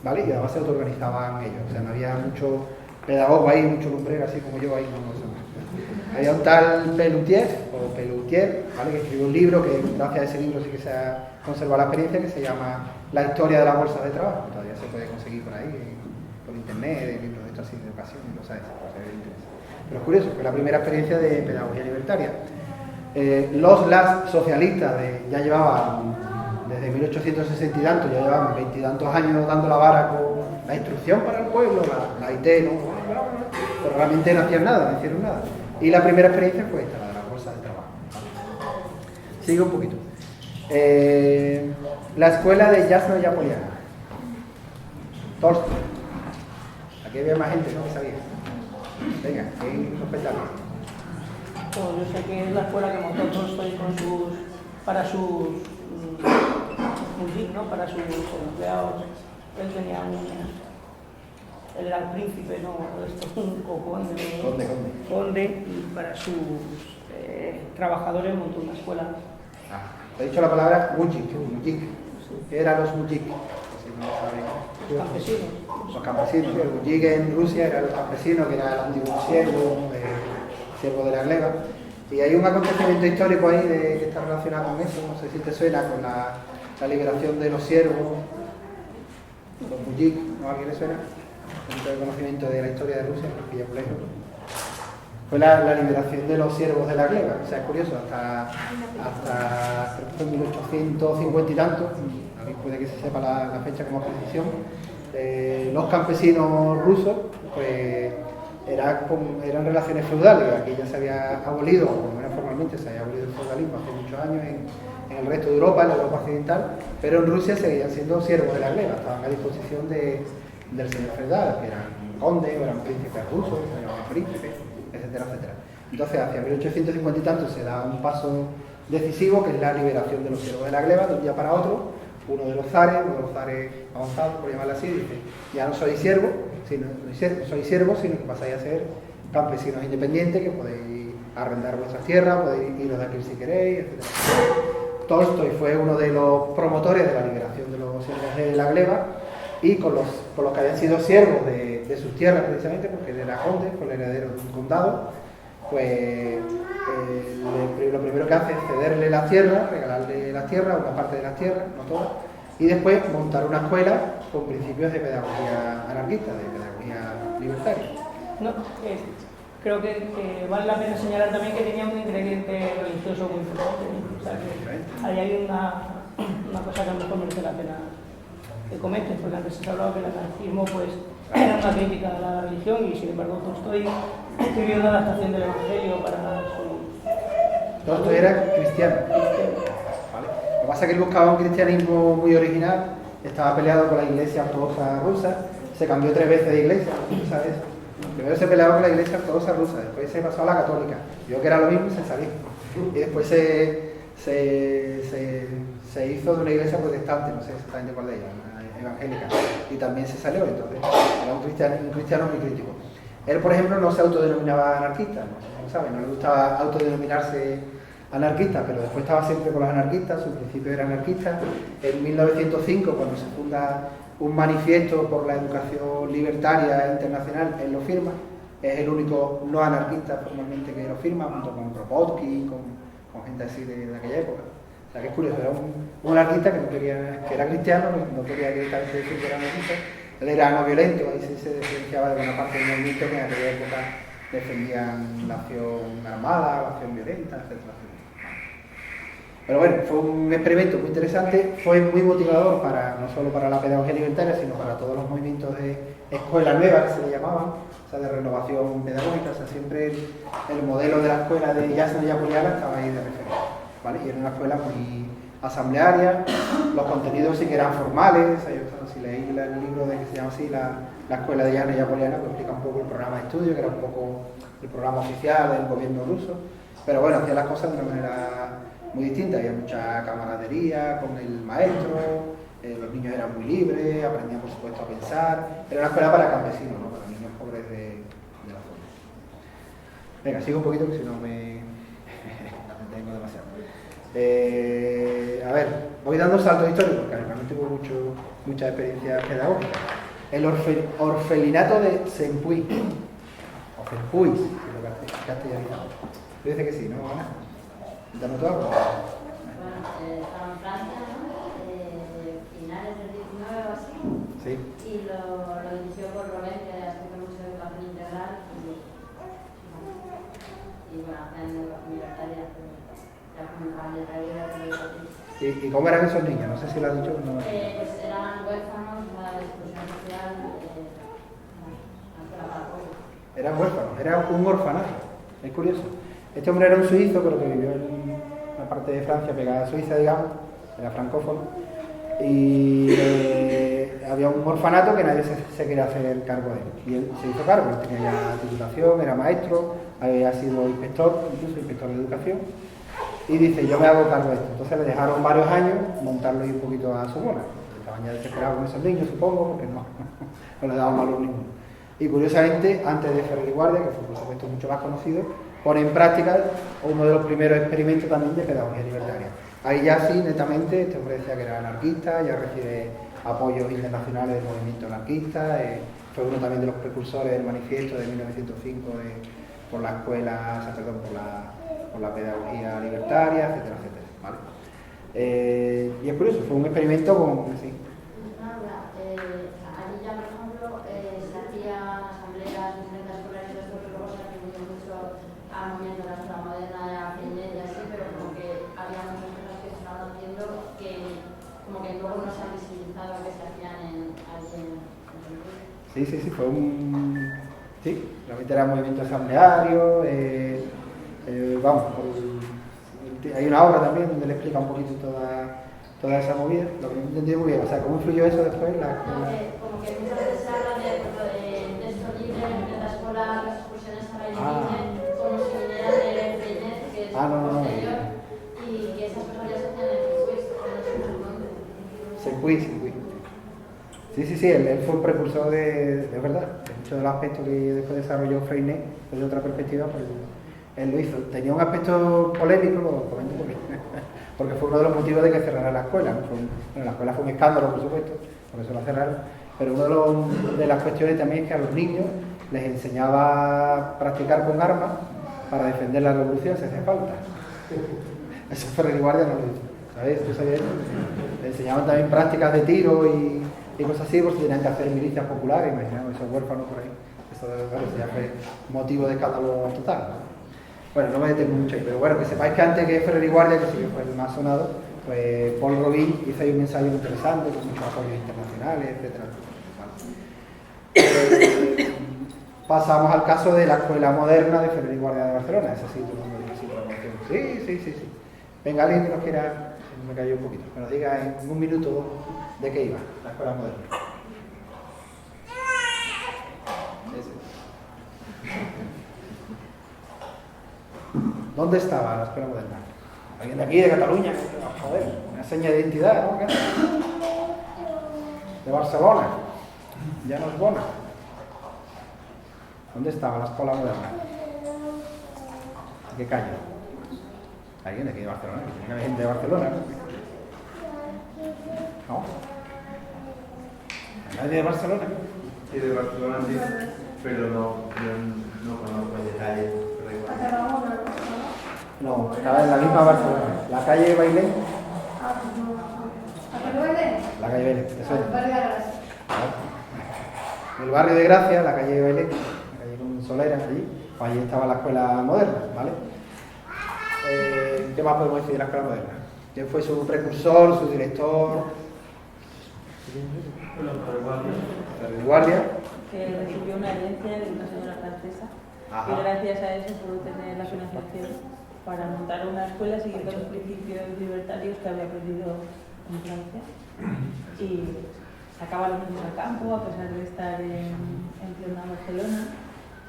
¿vale? Y además se autoorganizaban ellos. O sea, no había mucho pedagogo ahí, mucho lumbrero, así como yo ahí, no. Había un tal Pelutier, ¿vale? Que escribió un libro, que gracias a ese libro sí que se ha conservado la experiencia, que se llama La historia de las bolsas de trabajo. Todavía se puede conseguir por ahí, por internet, libros de estos así de educación y cosas así, por si les interesa. Pero es curioso, fue la primera experiencia de pedagogía libertaria. Las socialistas ya llevaban, desde 1860 y tantos, ya llevaban 20 y tantos años dando la vara con la instrucción para el pueblo, la IT, ¿no? Pero realmente no hacían nada, no hicieron nada. Y la primera experiencia fue esta, la de las bolsas de trabajo. Sigue un poquito. La escuela de Yasno-Yapoliana. Tolstoy. Aquí había más gente, ¿no? Que sabía. Venga, ¿qué respetarlo? Pues yo sé que es la escuela que montó Tolstoy para sus ¿no? Para sus empleados. Él tenía él era el príncipe, ¿no? Conde, y para sus trabajadores montó una escuela. He dicho la palabra mujik. ¿Qué eran los mujik? Campesinos. Los campesinos. El mujik en Rusia era el campesino, que era el antiguo siervo de la gleba. Y hay un acontecimiento histórico ahí que está relacionado con eso, no sé si te suena, con la liberación de los siervos, los mujik, ¿no? ¿A alguien le suena? El conocimiento de la historia de Rusia, que ya por ejemplo. Fue la liberación de los siervos de la gleba. O sea, es curioso, hasta 1850 y tantos, puede que se sepa la fecha como precisión, los campesinos rusos pues eran relaciones feudales. Aquí ya se había abolido, por lo menos formalmente se había abolido el feudalismo hace muchos años en el resto de Europa, en la Europa occidental, pero en Rusia seguían siendo siervos de la gleba, estaban a disposición del señor feudal, que eran condes, eran príncipes rusos, se llamaban príncipes, etcétera, etcétera. Entonces, hacia 1850 y tanto se da un paso decisivo, que es la liberación de los siervos de la gleba, de un día para otro. Uno de los zares avanzados, por llamarlo así, dice: ya no soy siervo, sino que pasáis a ser campesinos independientes, que podéis arrendar vuestras tierras, podéis iros de aquí si queréis, etc. Tolstoy fue uno de los promotores de la liberación de los siervos de la gleba, y con los que habían sido siervos de sus tierras, precisamente porque él era conde, fue el heredero de un condado, pues le lo primero que hace es cederle las tierras, regalarle las tierras, una parte de las tierras, no todas, y después montar una escuela con principios de pedagogía anarquista, de pedagogía libertaria. No, creo que vale la pena señalar también que tenía un ingrediente religioso muy fuerte. O sea, que ahí hay una cosa que a lo mejor merece la pena que comentes, porque antes se ha hablado que el anarquismo pues, era una crítica a la religión y sin embargo Tolstoy escribió una adaptación del Evangelio para su... Tolstoy era cristiano. ¿Vale? Lo que pasa es que él buscaba un cristianismo muy original, estaba peleado con la iglesia ortodoxa rusa, se cambió 3 veces de iglesia, ¿sabes? Primero se peleaba con la iglesia ortodoxa rusa, después se pasó a la católica, vio que era lo mismo y se salió. Y después se hizo de una iglesia protestante, no sé exactamente cuál de ellas, una evangélica, y también se salió, entonces era un cristiano muy crítico. Él, por ejemplo, no se autodenominaba anarquista, no sabe, no le gustaba autodenominarse anarquista, pero después estaba siempre con los anarquistas, su principio era anarquista. En 1905, cuando se funda un manifiesto por la educación libertaria internacional, él lo firma, es el único no anarquista formalmente que lo firma, junto con Kropotkin, con gente así de aquella época. O sea que es curioso, era un anarquista que no quería, que era cristiano, no quería directamente decir que era anarquista. Él era no violento, ahí sí se diferenciaba de una parte del movimiento que en aquella época defendían la acción armada, la acción violenta, etc. Pero bueno, fue un experimento muy interesante, fue muy motivador no solo para la pedagogía libertaria, sino para todos los movimientos de escuela nueva, que se le llamaban, o sea, de renovación pedagógica. O sea, siempre el modelo de la escuela de Jasna y Apollana estaba ahí de referencia, ¿vale? Y era una escuela muy asamblearia, los contenidos sí que eran formales. O sea, si leí el libro de que se llama así, la escuela de Jasna y Apollana, pues explica un poco el programa de estudio, que era un poco el programa oficial del gobierno ruso, pero bueno, hacía las cosas de una manera muy distinta, había mucha camaradería con el maestro, los niños eran muy libres, aprendían por supuesto a pensar, era una escuela para campesinos, ¿no? Para niños pobres de la zona. Venga, sigo un poquito que si no me tengo demasiado. A ver, voy dando saltos históricos porque realmente tuve mucha experiencia pedagógica. El orfelinato de Sempuy, o Sempuy, si lo castellanizado. Tú dices que sí, ¿no, Ana? ¿Te anotó algo? Bueno, estaba en Francia, ¿no? Finales del 19 o así. Sí. Y lo dirigió por Robert, que ha escrito mucho de educación integral. Y bueno, hacían educación libertaria, pero ya como una letra. ¿Y cómo eran esos niños? No sé si lo has dicho o no. Pues eran huérfanos, la exclusión social, para todos. Eran huérfanos, era un orfanato. Es curioso. Este hombre era un suizo, pero que vivió en una parte de Francia pegada a Suiza, digamos, era francófono, y había un orfanato que nadie se quería hacer cargo de él. Y él se hizo cargo, él tenía ya titulación, era maestro, había sido inspector, incluso inspector de educación, y dice, yo me hago cargo de esto. Entonces le dejaron varios años montarlo ahí un poquito a su bola. Estaban ya desesperados con esos niños, supongo, porque no le daban valor ninguno. Y curiosamente, antes de Ferrer y Guardia, que fue por supuesto mucho más conocido, pone en práctica uno de los primeros experimentos también de pedagogía libertaria. Ahí ya sí, netamente, este hombre decía que era anarquista, ya recibe apoyos internacionales del movimiento anarquista, fue uno también de los precursores del manifiesto de 1905 por la escuela, o sea, perdón, por la pedagogía libertaria, etcétera, etcétera, ¿vale? Y es curioso, fue un experimento con... Sí. Allí ya, por ejemplo, se hacían asambleas, diferentes escolares, y esto que luego se atribuye mucho al movimiento de la escuela moderna, a Freinet y así, pero como que había muchas cosas que se estaban haciendo que como que luego no se han visibilizado que se hacían allí en Sí, fue un... Sí, realmente era un movimiento asambleario, vamos, hay una obra también donde le explica un poquito toda esa movida, lo que no he entendido muy bien, o sea, ¿cómo influyó eso después? Como que muchas veces se habla de texto libre, en la escuela las excursiones a la libre, como si viniera de Freinet, que es posterior, y que esas cosas ya se hacían en Sempuy. Sí, él fue un precursor de verdad, de muchos de los aspectos que después desarrolló Freinet, desde otra perspectiva, pues él lo hizo. Tenía un aspecto polémico, lo comento porque fue uno de los motivos de que cerrara la escuela, ¿no? La escuela fue un escándalo, por supuesto, por eso la cerraron, pero una de las cuestiones también es que a los niños les enseñaba a practicar con armas para defender la revolución si hace falta. Eso Ferrer y Guardia no lo hizo. ¿Sabes? ¿Tú sabías eso? Le enseñaban también prácticas de tiro y cosas así, porque tenían que hacer milicias populares, imaginaos, esos huérfanos por ahí. Eso, claro, ya fue motivo de escándalo total, ¿no? Bueno, no me detengo mucho ahí, pero bueno, que sepáis que antes que Ferrer y Guardia, que sí que fue el más sonado, pues Paul Robin hizo ahí un ensayo interesante, con muchos apoyos internacionales, etc. Pasamos al caso de la Escuela Moderna de Ferrer y Guardia de Barcelona. Ese sí, todo el mundo dice así por la emoción. Sí. Venga, alguien que nos quiera, me cayó un poquito, que nos diga en un minuto de qué iba la Escuela Moderna. ¿Dónde estaba la Escuela Moderna? ¿Alguien de aquí, de Cataluña? Joder, una seña de identidad, ¿no? De Barcelona. Ya no es bona. ¿Dónde estaba la Escuela Moderna? ¿En qué calle? ¿Alguien de aquí de Barcelona? Tiene que haber gente de Barcelona, ¿no? ¿No? ¿Nadie de Barcelona? Sí, de Barcelona sí, pero no conozco el detalle. No, estaba en la misma Barcelona. La calle Bailén. La calle Bailén, eso es. En el barrio de Gracia, la calle Bailén, la calle con Solera, allí estaba la Escuela Moderna, ¿vale? ¿Qué más podemos decir de la Escuela Moderna? ¿Quién fue su precursor, su director? Ferrer y Guardia. Que recibió una herencia de una señora francesa. Ajá. Y gracias a eso pudo tener la financiación para montar una escuela siguiendo los principios libertarios que había aprendido en Francia. Y sacaba a los niños al campo, a pesar de estar en plena Barcelona,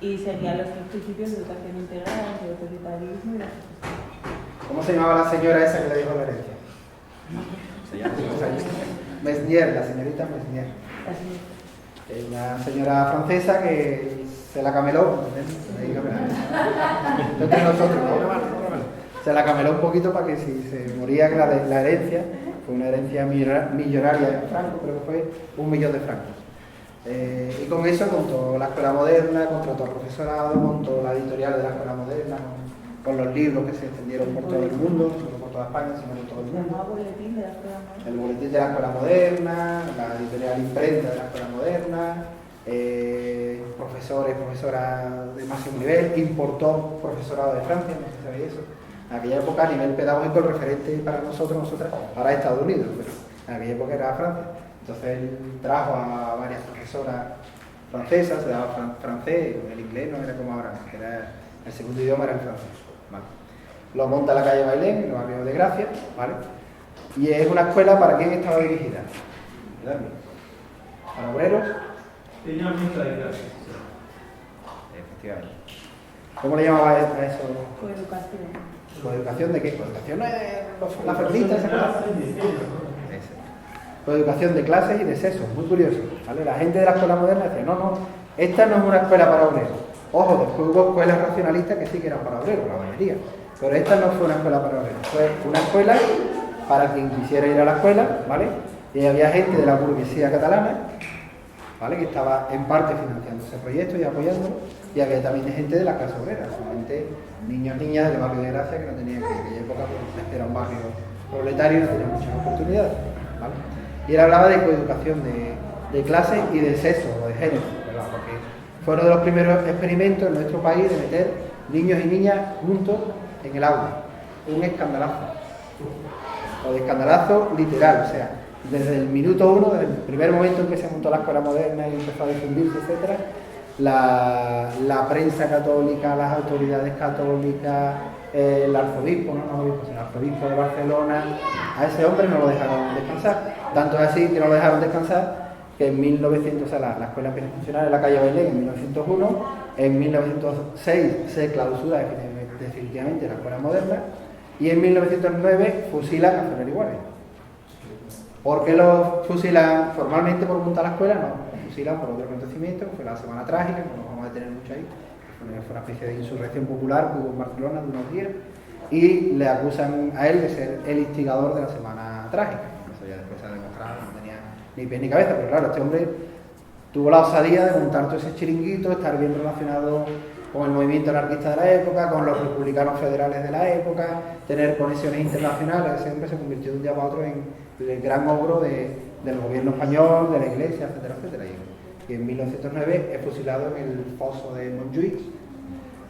y seguía los principios de educación integral, de autoritarismo y de justicia. ¿Cómo se llamaba la señora esa que le dijo la herencia? Se llama Mesnier, la señorita Mesnier. Así. Una señora francesa que se la cameló, entre nosotros, se la cameló un poquito para que si se moría la herencia, fue una herencia millonaria de francos, creo que fue 1 millón de francos. Y con eso montó la Escuela Moderna, contrató al profesorado, montó la editorial de la Escuela Moderna, con los libros que se extendieron por todo el mundo, no solo por toda España, sino por todo el mundo. El boletín de la Escuela Moderna, la editorial imprenta de la Escuela Moderna, profesores, profesoras de máximo nivel, importó profesorado de Francia, no sé si sabéis eso. En aquella época, a nivel pedagógico, el referente para nosotras, ahora es Estados Unidos, pero en aquella época era Francia. Entonces él trajo a varias profesoras francesas, se daba francés, el inglés no era como ahora, que era el segundo idioma era el francés. ¿Vale? Lo monta en la calle Bailén, en el barrio de Gracia, ¿vale? Y es una escuela, ¿para quién estaba dirigida? ¿Para obreros? Tenía mucha clase. Efectivamente. ¿Cómo le llamaba a eso? Coeducación. ¿Coeducación de qué? ¿Coeducación de la fermita? Coeducación de clases y de sexo, muy curioso, ¿vale? La gente de la Escuela Moderna decía, no, esta no es una escuela para obreros. Ojo, después hubo escuelas racionalistas que sí que eran para obreros, la mayoría. Pero esta no fue una escuela para obreros, fue una escuela para quien quisiera ir a la escuela, ¿vale? Y había gente de la burguesía catalana, ¿vale? Que estaba en parte financiando ese proyecto y apoyándolo, y había también gente de la clase obrera, solamente niños y niñas del barrio de Gracia que no tenían, que en aquella época pues, era un barrio proletario y no tenían muchas oportunidades, ¿vale? Y él hablaba de coeducación de clase y de sexo o de género, ¿verdad? Porque fue uno de los primeros experimentos en nuestro país de meter niños y niñas juntos en el aula. Un escandalazo. O de escandalazo literal, o sea, desde el minuto 1, desde el primer momento en que se montó la Escuela Moderna y empezó a difundirse, etc., la prensa católica, las autoridades católicas, el arzobispo, el arzobispo de Barcelona, a ese hombre no lo dejaron descansar. Tanto es así que no lo dejaron descansar que en 1900, o sea, la escuela empieza a funcionar en la calle Bailén en 1901, en 1906 se clausura definitivamente la Escuela Moderna y en 1909 fusilan a Ferrer y Guardia. ¿Por qué lo fusilan formalmente por montar la escuela? No, lo fusilan por otro acontecimiento, que fue la Semana Trágica, que no nos vamos a detener mucho ahí, fue una especie de insurrección popular que hubo en Barcelona de unos días, y le acusan a él de ser el instigador de la Semana Trágica. Eso ya después se ha demostrado, no tenía ni pie ni cabeza, pero claro, este hombre tuvo la osadía de montar todo ese chiringuito, estar bien relacionado con el movimiento anarquista de la época, con los republicanos federales de la época, tener conexiones internacionales. Ese hombre se convirtió de un día para otro en el gran ogro del gobierno español, de la iglesia, etcétera, etcétera. Y en 1909 es fusilado en el foso de Montjuïc.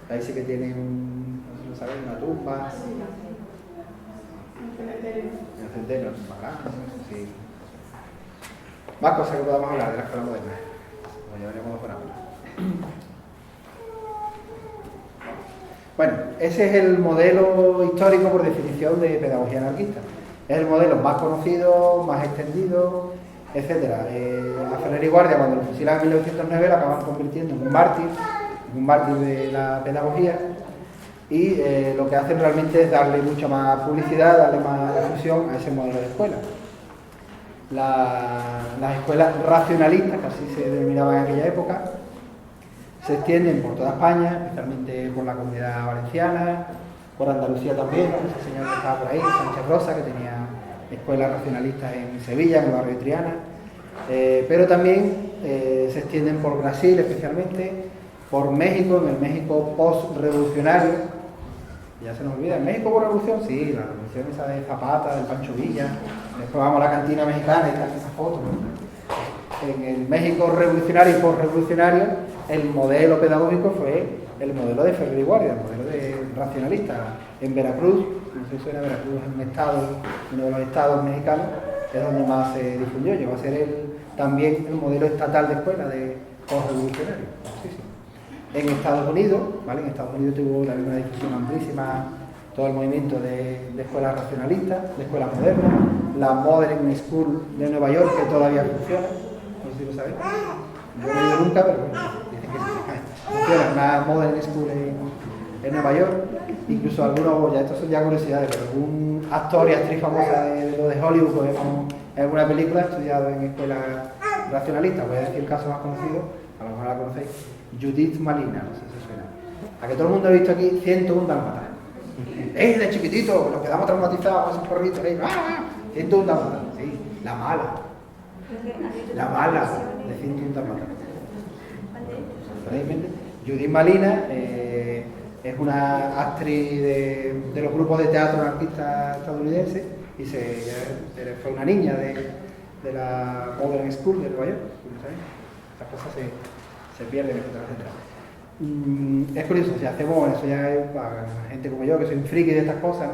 Ahí sí que tiene no sabes, una tumba. En el cementerio, más grande, sí. Más cosas que podamos hablar de la escuela moderna. Lo llevaremos por ahora. Bueno, ese es el modelo histórico por definición de pedagogía anarquista. Es el modelo más conocido, más extendido, etcétera. A Ferrer y Guardia, cuando lo fusilan en 1909, lo acaban convirtiendo en un mártir de la pedagogía, y lo que hacen realmente es darle mucha más publicidad, darle más difusión a ese modelo de escuela. Las escuelas racionalistas, que así se denominaban en aquella época, se extienden por toda España, especialmente por la Comunidad Valenciana, por Andalucía también, ¿no? Ese señor que estaba por ahí, Sánchez Rosa, que tenía escuelas racionalistas en Sevilla, en el barrio de Triana, pero también se extienden por Brasil especialmente, por México, en el México post-revolucionario. Ya se nos olvida, ¿el México por revolución? Sí, la revolución esa de Zapata, del Pancho Villa, después vamos a la cantina mexicana y están esas fotos, ¿no? En el México revolucionario y post-revolucionario, el modelo pedagógico fue el modelo de Ferrer y Guardia, el modelo de racionalista. En Veracruz, no sé si suena, Veracruz es un estado, uno de los estados mexicanos, es donde más se difundió, llegó a ser también el modelo estatal de escuela de post-revolucionario. Sí, sí. En Estados Unidos, ¿vale? En Estados Unidos tuvo también una difusión amplísima todo el movimiento de escuelas racionalistas, de escuelas modernas, la Modern School de Nueva York, que todavía funciona, no sé si lo sabéis. Yo no he ido nunca, pero bueno, dicen que sí. Funciona una Modern School en Nueva York. Incluso algunos, ya estos son ya curiosidades, pero algún actor y actriz famosa de lo de Hollywood, que vemos en alguna película, ha estudiado en escuelas racionalistas. Voy a decir el caso más conocido, a lo mejor la conocéis, Judith Malina, no sé si suena. A que todo el mundo ha visto aquí 101 dálmatas. De chiquitito, nos quedamos traumatizados con esos perritos. 101 dálmatas, sí, la mala de 101 dálmatas. Judith Malina es una actriz de los grupos de teatro anarquistas estadounidenses y fue una niña de la Modern School de Nueva York. ¿Sabes? Estas cosas se pierden, etcétera, etcétera. Es curioso, si hacemos, eso ya es para gente como yo, que soy un friki de estas cosas,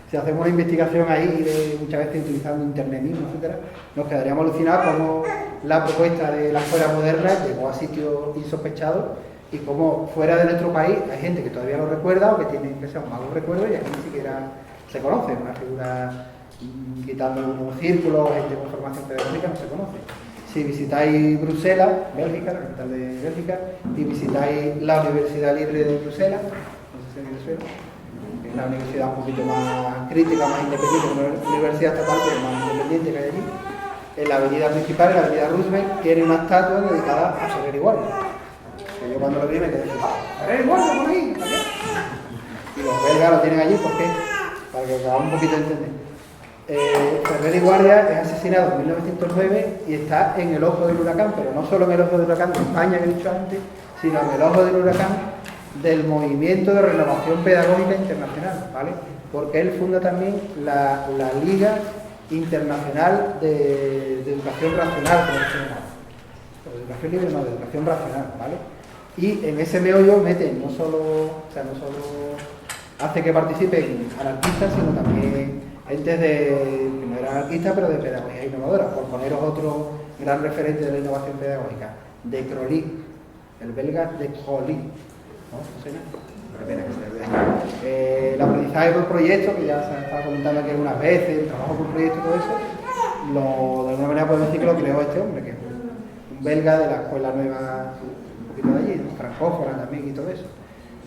si hacemos una investigación ahí, muchas veces utilizando internet mismo, etcétera, nos quedaríamos alucinados como la propuesta de la escuela moderna llegó a sitios insospechados y como fuera de nuestro país hay gente que todavía lo recuerda o que tiene que ser un malos recuerdos y aquí ni siquiera se conoce, una figura quitando unos círculos, gente con formación pedagógica no se conoce. Si visitáis Bruselas, Bélgica, la capital de Bélgica, y visitáis la Universidad Libre de Bruselas, no sé si suena, es la universidad un poquito más crítica, más independiente, una universidad estatal, pero más independiente que hay allí. En la avenida principal, en la avenida Roosevelt, tiene una estatua dedicada a Ferrer y Guardia. Que yo cuando lo vi me quedé diciendo, Ferrer y Guardia, por ahí, ¿por qué? Y los belgas lo tienen allí, ¿por qué? Para que acabamos un poquito de entender. Ferrer y Guardia es asesinado en 1909 y está en el ojo del huracán, pero no solo en el ojo del huracán de España, que he dicho antes, sino en el ojo del huracán del movimiento de renovación pedagógica internacional, ¿vale? Porque él funda también la Liga Internacional de Educación Racional, como se llama. De educación libre no, de educación racional, ¿vale? Y en ese meollo mete no solo hace que participen anarquistas, sino también entes que no eran anarquistas, pero de pedagogía innovadora. Por poneros otro gran referente de la innovación pedagógica, de Crolí, el belga de Crolí. ¿No? ¿No sé? Qué pena que se le vea. El aprendizaje por proyecto, que ya se estaba comentando aquí algunas veces, el trabajo por proyecto y todo eso, de alguna manera podemos decir que lo creó este hombre, que es un belga de la escuela nueva, un poquito de allí, francófona también y todo eso.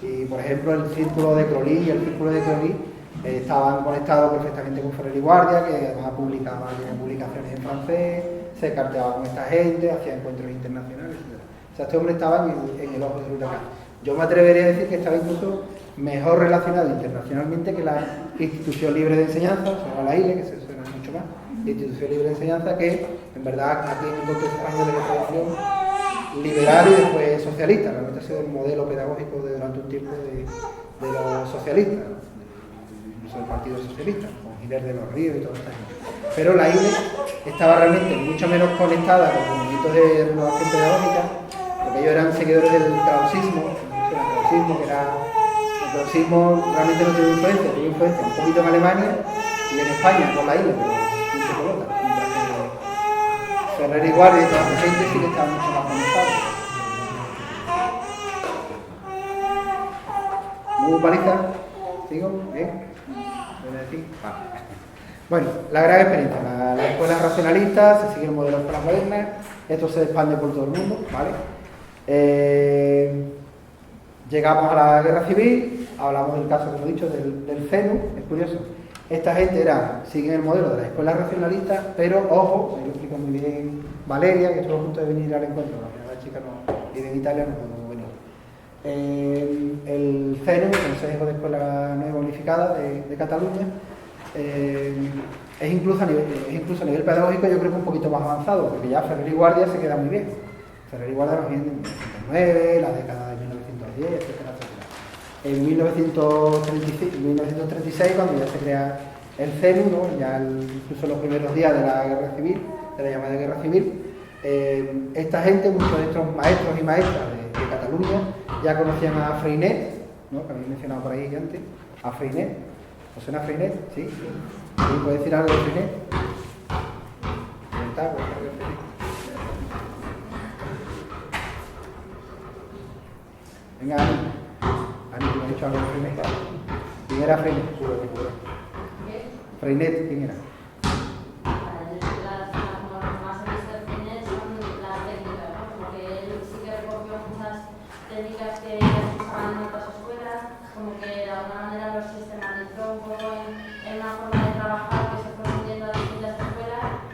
Y por ejemplo el círculo de Crolí y el círculo de Crolí estaban conectados perfectamente con Ferrer y Guardia, que además tiene publicaciones en francés, se carteaba con esta gente, hacía encuentros internacionales, etc. O sea, este hombre estaba en el ojo del huracán. Yo me atrevería a decir que estaba incluso mejor relacionado internacionalmente que la Institución Libre de Enseñanza, o sea, la ILE, que se suena mucho más, la Institución Libre de Enseñanza, que en verdad aquí en el contexto español de la educación liberal y después socialista. Realmente ha sido el modelo pedagógico durante un tiempo de los socialistas, incluso del Partido Socialista, con Giler de los Ríos y toda esta gente. Pero la ILE estaba realmente mucho menos conectada con los movimientos de renovación pedagógica, porque ellos eran seguidores del krausismo, que era el krausismo realmente no tuvo influencia un poquito en Alemania y en España con la ILE, pero mucho con otra. Ferrer y Guardia y toda esa gente sí que estaban mucho más conectados. ¿Muy paliza? ¿Sigo? ¿Bien? ¿Voy a decir? Vale. Bueno, la gran experiencia. La escuela racionalista, se sigue el modelo de escuelas modernas, esto se expande por todo el mundo, ¿vale? Llegamos a la guerra civil, hablamos del caso, como he dicho, del CENU, es curioso. Esta gente siguen el modelo de la escuela racionalista, pero ojo, ahí lo explica muy bien Valeria, que estuvo a punto de venir al encuentro, la chica no vive en Italia, no pudo venir. El CENU, el Consejo de Escuela Nueva Unificada de Cataluña, es incluso a nivel pedagógico yo creo que un poquito más avanzado, porque ya Ferrer y Guardia se queda muy bien. Ferrer y Guardia nos viene en 1909, la década de 1910, etcétera, etcétera. En 1936, cuando ya se crea el CENU, ¿no? Ya incluso los primeros días de la guerra civil, de la llamada guerra civil, esta gente, muchos de estos maestros y maestras de Cataluña, ya conocían a Freinet, ¿no? Que habéis mencionado por ahí antes, a Freinet. ¿Os suena Freinet? ¿Sí? ¿Sí? ¿Puede decir algo de Freinet? ¿Comentar? ¿Puede decir algo de Freinet? Venga, Ani, ¿tú me has dicho algo de Freinet? ¿Quién era Freinet? Freinet, ¿quién era? Técnicas que se usaban en otras escuelas, como que de alguna manera los sistematizó un poco en una forma de trabajar que se fue hundiendo a distintas escuelas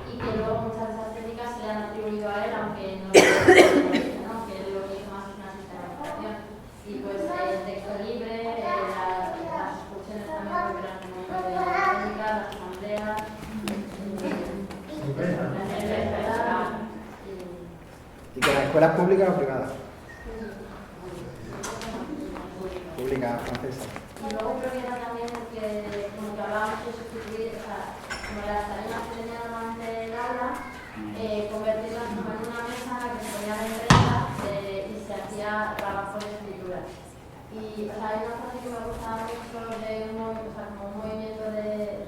y que luego muchas de esas técnicas se le han atribuido a él, aunque no lo que él lo que hizo más es una sistematización. Y pues el texto libre, las excursiones también recuperan un montón de técnicas, las asambleas, ¿Y que las escuelas públicas o privadas? Pública francesa. Y luego creo que era también porque, como que hablábamos de sustituir, o sea, como las tareas que tenían normalmente en el aula, convertirlas como en una mesa en la que se ponían empresas y se hacía trabajo de escritura. Y, o sea, hay una frase que me gusta mucho de como un movimiento de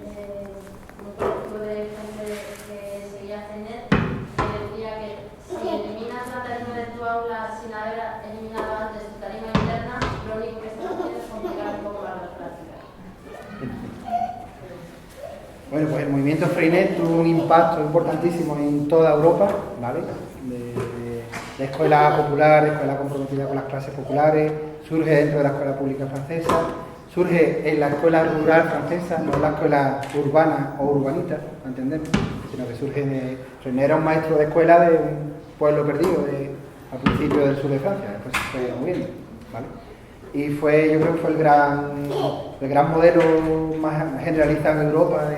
un colectivo de gente que seguía Cenet, que decía que si eliminas la tarima de tu aula sin haber eliminado antes tu tarima interna, lo único que estás haciendo es complicar un poco más las prácticas. Bueno, pues el movimiento Freinet tuvo un impacto importantísimo en toda Europa, ¿vale? De escuela popular, escuela comprometida con las clases populares, surge dentro de la escuela pública francesa, surge en la escuela rural francesa, no en la escuela urbana o urbanita, ¿me entendemos? Sino que surge de... Freinet era un maestro de escuela de un pueblo perdido al principio del sur de Francia, después se fue moviendo, ¿vale? Y fue, yo creo que fue el gran modelo más generalizado en Europa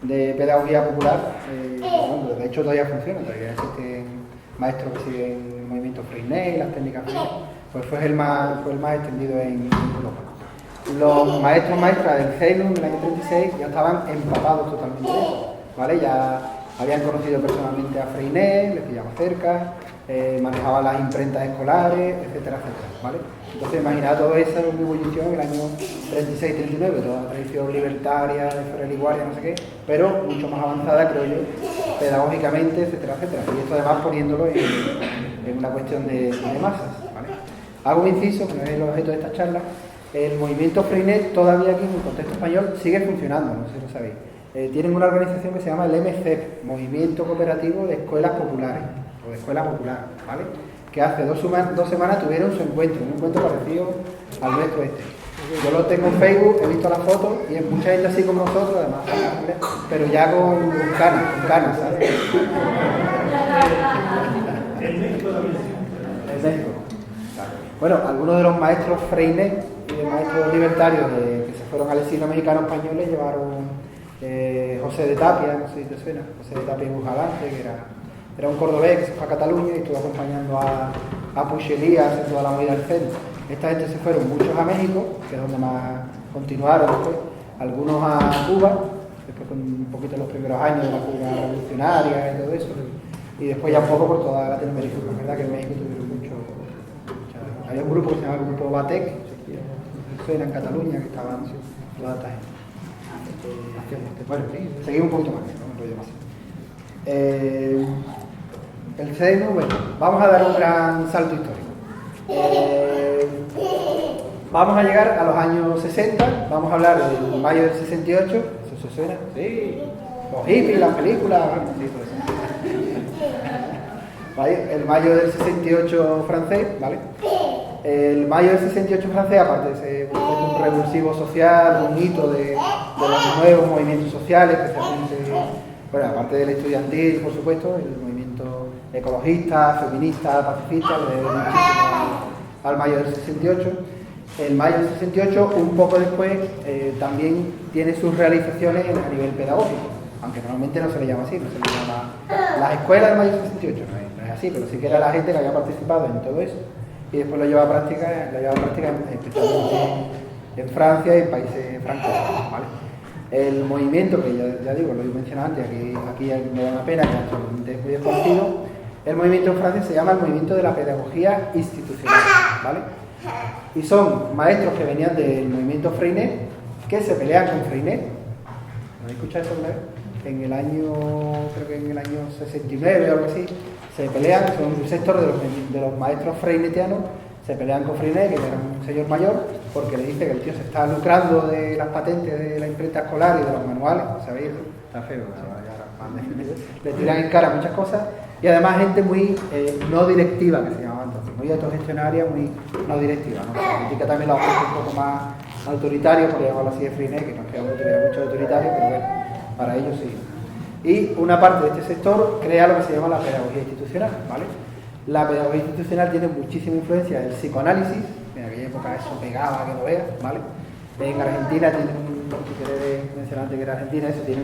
de pedagogía popular. Bueno, de hecho todavía funciona, todavía existen maestros que siguen el movimiento Freinet y las técnicas Freinet, pues fue el más extendido en Europa. Los maestros maestras del CENU en el año 36 ya estaban empapados totalmente de eso, ¿vale? Ya habían conocido personalmente a Freinet, les pillaba cerca, manejaban las imprentas escolares, etcétera, etcétera, ¿vale? Entonces imaginad todo eso en ebullición en el año 36-39, toda la tradición libertaria de Ferrer y Guardia, no sé qué, pero mucho más avanzada, creo yo, pedagógicamente, etcétera, etcétera. Y esto además poniéndolo en una cuestión de masas, ¿vale? Hago un inciso, que no es el objeto de esta charla. El movimiento Freinet todavía aquí en el contexto español sigue funcionando, no sé si lo sabéis. Tienen una organización que se llama el MCEP, Movimiento Cooperativo de Escuelas Populares, o de Escuela Popular, ¿vale? Que hace dos semanas tuvieron su encuentro, un encuentro parecido al nuestro este. Yo lo tengo en Facebook, he visto las fotos y hay mucha gente así como nosotros, además, pero ya con canas, ¿sabes? En México también. En México. Bueno, algunos de los maestros Freinet y de maestros libertarios que se fueron al exilio mexicano-españoles llevaron José de Tapia, no sé si te suena, José de Tapia y Bujalante, que era era un cordobés que se fue a Cataluña y estuvo acompañando a Puigdemont a hacer toda la movida del centro. Esta gente se fueron muchos a México, que es donde más continuaron después, algunos a Cuba, después con un poquito los primeros años de la Cuba revolucionaria y todo eso, y después ya un poco por toda Latinoamérica. La verdad que en México tuvieron había un grupo que se llamaba el Grupo Batec, que era en Cataluña, que estaban toda esta gente. Bueno, seguimos un poquito más, no me enrollo más. El seno, bueno, vamos a dar un gran salto histórico. Vamos a llegar a los años 60, vamos a hablar del mayo del 68, ¿eso se suena? Sí, los hippies, las películas, sí, todo eso. ¿Vale? El mayo del 68 francés, ¿vale? El mayo del 68 francés, aparte de ser un revulsivo social, un hito de los nuevos movimientos sociales, especialmente, bueno, aparte del estudiantil, por supuesto, el movimiento ecologista, feminista, pacifista, le debe muchísimo al mayo del 68. El mayo del 68, un poco después, también tiene sus realizaciones a nivel pedagógico, aunque normalmente no se le llama así, no se le llama las escuelas del mayo del 68, no es así, pero sí que era la gente que había participado en todo eso y después lo lleva a práctica especialmente en Francia y en países francófonos, ¿vale? El movimiento, que ya digo, lo he mencionado antes, aquí me da una pena, que actualmente es muy desconocido, el movimiento en Francia se llama el movimiento de la pedagogía institucional, ¿vale? Y son maestros que venían del movimiento Freinet, que se pelean con Freinet. ¿No habéis escuchado eso alguna vez? Creo que en el año 69 o algo así, se pelean, son un sector de los maestros freinetianos, se pelean con Freinet, que era un señor mayor, porque le dice que el tío se está lucrando de las patentes de la imprenta escolar y de los manuales, ¿sabéis? Está feo, le tiran en cara muchas cosas, y además gente muy no directiva, que se llamaba entonces, muy autogestionaria, muy no directiva, ¿no? La política también la ofrece un poco más autoritario, por llamarlo así de Freinet, que no es que aún tuviera mucho autoritario, pero bueno, para ellos sí. Y una parte de este sector crea lo que se llama la pedagogía institucional, ¿vale? La pedagogía institucional tiene muchísima influencia del psicoanálisis, en aquella época eso pegaba, que lo veas, ¿vale? En Argentina tienen, si queréis mencionar antes que era Argentina, eso tiene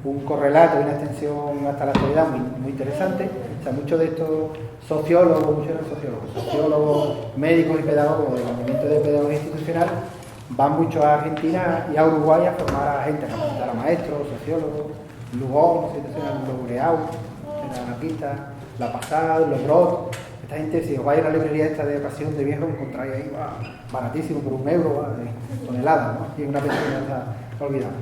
un correlato y una extensión hasta la actualidad muy interesante. O sea, muchos de estos sociólogos, médicos y pedagogos del movimiento de pedagogía institucional van mucho a Argentina y a Uruguay a formar a gente, a capacitar a maestros, sociólogos, Lugón, no sé si suena, Logreau, era anarquista, La Pasada, Los Brot. Esta gente, si os vais a la librería esta de Pasión de Viejo, encontráis ahí, baratísimo, por €1, tonelada, ¿no? Y una persona está olvidada.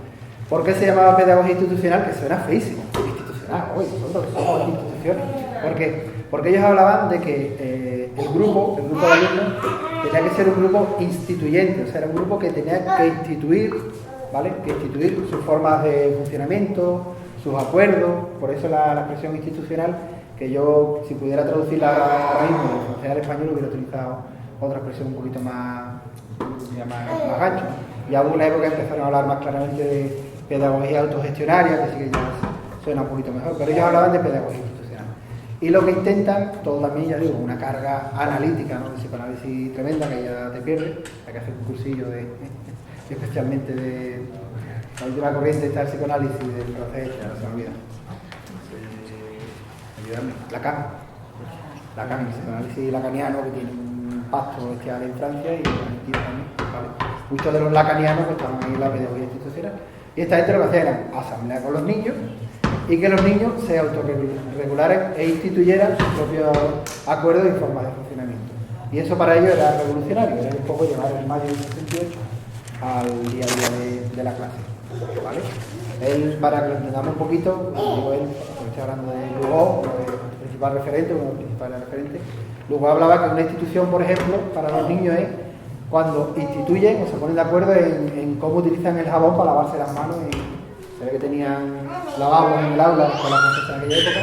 ¿Por qué se llamaba pedagogía institucional? Que suena feísimo, institucional, oye, nosotros somos instituciones. ¿Por qué? Porque ellos hablaban de que el grupo de alumnos tenía que ser un grupo instituyente, o sea, era un grupo que tenía que instituir, ¿vale? Que instituir sus formas de funcionamiento, sus acuerdos, por eso la expresión institucional, que yo, si pudiera traducirla ahora mismo del francés al español, hubiera utilizado otra expresión un poquito más gancho. Ya hubo una época que empezaron a hablar más claramente de pedagogía autogestionaria, que sí que ya suena un poquito mejor, pero ellos hablaban de pedagogía institucional. Y lo que intentan, todo también, ya digo, una carga analítica, ¿no? De psicoanálisis tremenda, que ya te pierde, hay que hacer un cursillo especialmente de la última corriente está el psicoanálisis del francés, ya se me olvida. Ayudarme. Lacan, el psicoanálisis lacaniano, que tiene un pacto bestial en Francia y en Argentina también, ¿vale? Muchos de los lacanianos pues, estaban ahí en la pedagogía institucional. Y esta gente lo que hacía era asamblea con los niños y que los niños se autorregularan e instituyeran sus propios acuerdos y formas de funcionamiento. Y eso para ellos era revolucionario, era un poco llevar el mayo del 68 al día a día de la clase, ¿vale? Él, para que lo entendamos un poquito, digo él, porque estoy hablando de Lugo, el principal referente, uno de los principales referentes. Lugo hablaba que una institución, por ejemplo, para los niños es cuando instituyen o se ponen de acuerdo en cómo utilizan el jabón para lavarse las manos. Se ve que tenían lavabos en el aula con las profesoras en aquella época,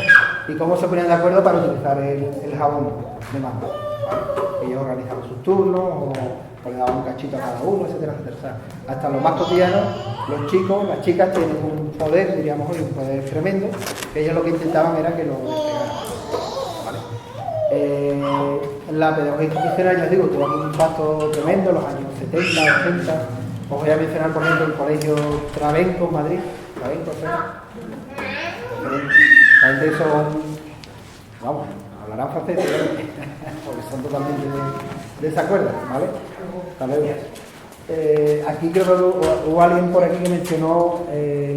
y cómo se ponían de acuerdo para utilizar el jabón de mano, ¿vale? Ellos organizaban sus turnos o le daban un cachito a cada uno, etcétera, etcétera. O sea, hasta lo más cotidiano, los chicos, las chicas tienen un poder, diríamos hoy, un poder tremendo, que ellos lo que intentaban era que lo despegaran, ¿vale? La pedagogía institucional, ya os digo, tuvo un impacto tremendo en los años 70, 80. Os voy a mencionar, por ejemplo, el colegio Trabenco en Madrid. Trabenco, ¿sí? La gente vamos, hablarán francés, porque son totalmente de esa cuerda, ¿vale? Hasta luego. Aquí creo que hubo alguien por aquí que mencionó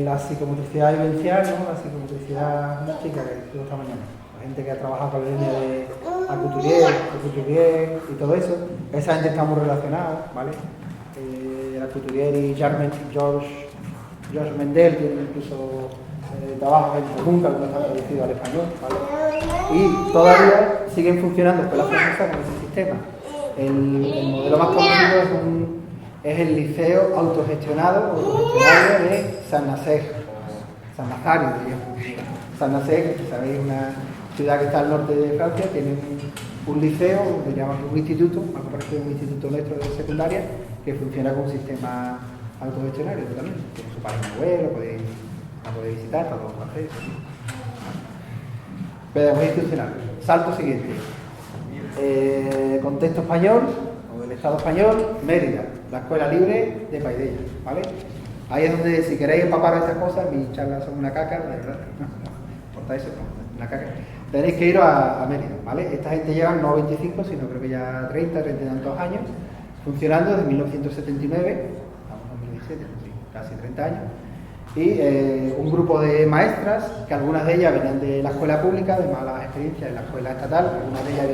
la psicomotricidad vivencial, ¿no? La psicomotricidad música que estuvo esta mañana. La gente que ha trabajado con la línea de Couturier y todo eso, esa gente está muy relacionada, ¿vale? La Couturier y Georges Mendel tienen incluso trabajos en común, que algunos están traducidos al español, ¿vale? Y todavía siguen funcionando escuelas francesas con ese sistema. El modelo más conocido es el liceo autogestionario de Saint-Nazaire, Saint-Nazaire, diríamos. Saint-Nazaire, que sabéis, una ciudad que está al norte de Francia, tiene un liceo, que llaman un instituto, algo parecido a un instituto nuestro de secundaria, que funciona con un sistema autogestionario también. Tiene su página web, lo podéis visitar, está todo francés. Pedagogía institucional. Salto siguiente. Contexto español, o del Estado español, Mérida, la Escuela Libre de Paidella, ¿vale? Ahí es donde, si queréis empapar estas cosas, mis charlas son una caca, de verdad. ¿Portáis eso? No, una caca. Tenéis que ir a Mérida, ¿vale? Esta gente lleva no 25, sino creo que ya 30 y tantos años, funcionando desde 1979, estamos en 2017, sí, casi 30 años. Y un grupo de maestras, que algunas de ellas venían de la escuela pública, de malas experiencias en la escuela estatal, algunas de ellas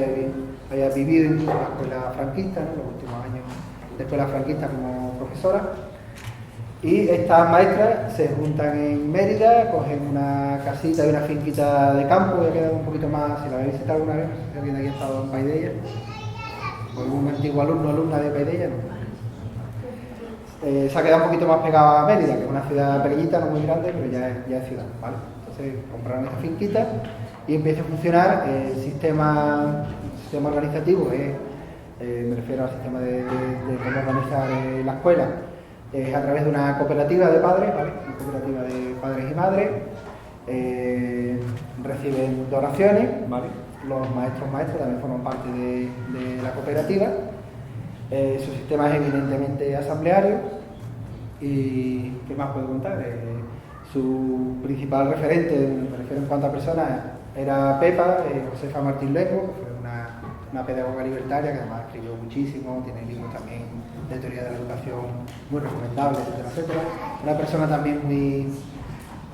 habían vivido incluso en la escuela franquista, ¿no? Los últimos años de escuela franquista como profesora. Y estas maestras se juntan en Mérida, cogen una casita y una finquita de campo, ya queda un poquito más, si la habéis visitado alguna vez, no sé si alguien de aquí ha estado en Paidella, o algún antiguo alumna de Paidella, ¿no? Se ha quedado un poquito más pegado a Mérida, que es una ciudad pequeñita, no muy grande, pero ya es ciudad, ¿vale? Entonces compraron esta finquita y empieza a funcionar el sistema organizativo, me refiero al sistema de cómo organizar la escuela, a través de una cooperativa de padres, ¿vale? Una cooperativa de padres y madres, reciben donaciones, ¿vale? Los maestros también forman parte de la cooperativa. Su sistema es evidentemente asambleario. ¿Y qué más puedo contar? Su principal referente, me refiero en cuanto a personas, era Pepa, Josefa Martín Luengo, que fue una pedagoga libertaria que además escribió muchísimo, tiene libros también de teoría de la educación muy recomendables, etcétera, etcétera. Una persona también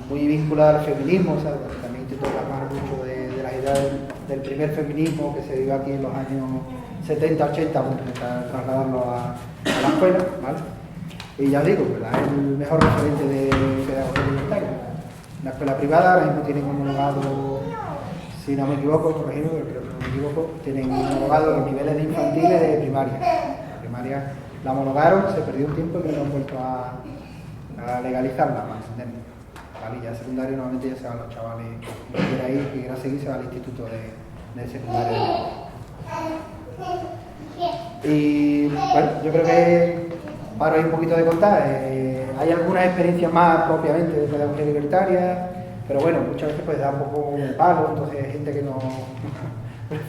muy vinculada al feminismo, o sea, también intentó plasmar mucho de las ideas del primer feminismo que se vivió aquí en los años 70, 80, bueno, trasladarlo a la escuela, ¿vale? Y ya os digo, ¿verdad? Es el mejor referente de pedagogía libertaria. La escuela privada ahora mismo tienen homologado, si no me equivoco, corregidme, pero creo que no me equivoco, tienen homologado los niveles de infantiles de primaria. La primaria la homologaron, se perdió un tiempo y no han vuelto a legalizarla, para entenderme. ¿Vale? Y ya secundario normalmente ya se van los chavales que quiera ir, que quiera seguir, se va al instituto de secundario. Y bueno, yo creo que paro ahí un poquito de contar. Hay algunas experiencias más propiamente de pedagogía libertaria, pero bueno, muchas veces pues da un poco de palo, entonces hay gente que no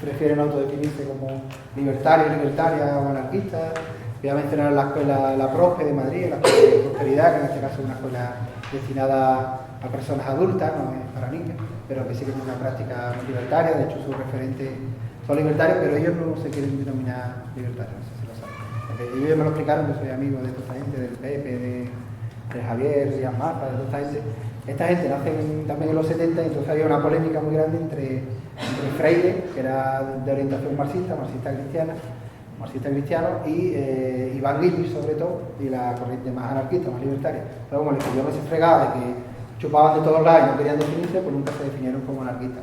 prefiere no autodefinirse como libertaria o anarquista. Voy a mencionar la escuela La Prospe de Madrid, la escuela de Prosperidad, que en este caso es una escuela destinada a personas adultas, no es para niños, pero que sí que tiene una práctica muy libertaria. De hecho sus referentes son libertarios, pero ellos no se quieren denominar libertarios, no sé si lo saben. Porque ellos me lo explicaron, yo soy amigo de toda esta gente, del Pepe, de Javier, de Amaza, de toda esta gente. Esta gente nace también en los 70, y entonces había una polémica muy grande entre Freire, que era de orientación marxista cristiano, y Iván Illich, sobre todo, y la corriente más anarquista, más libertaria. Pero como les pidió que se fregaba de que chupaban de todos lados y no querían definirse, pues nunca se definieron como anarquistas.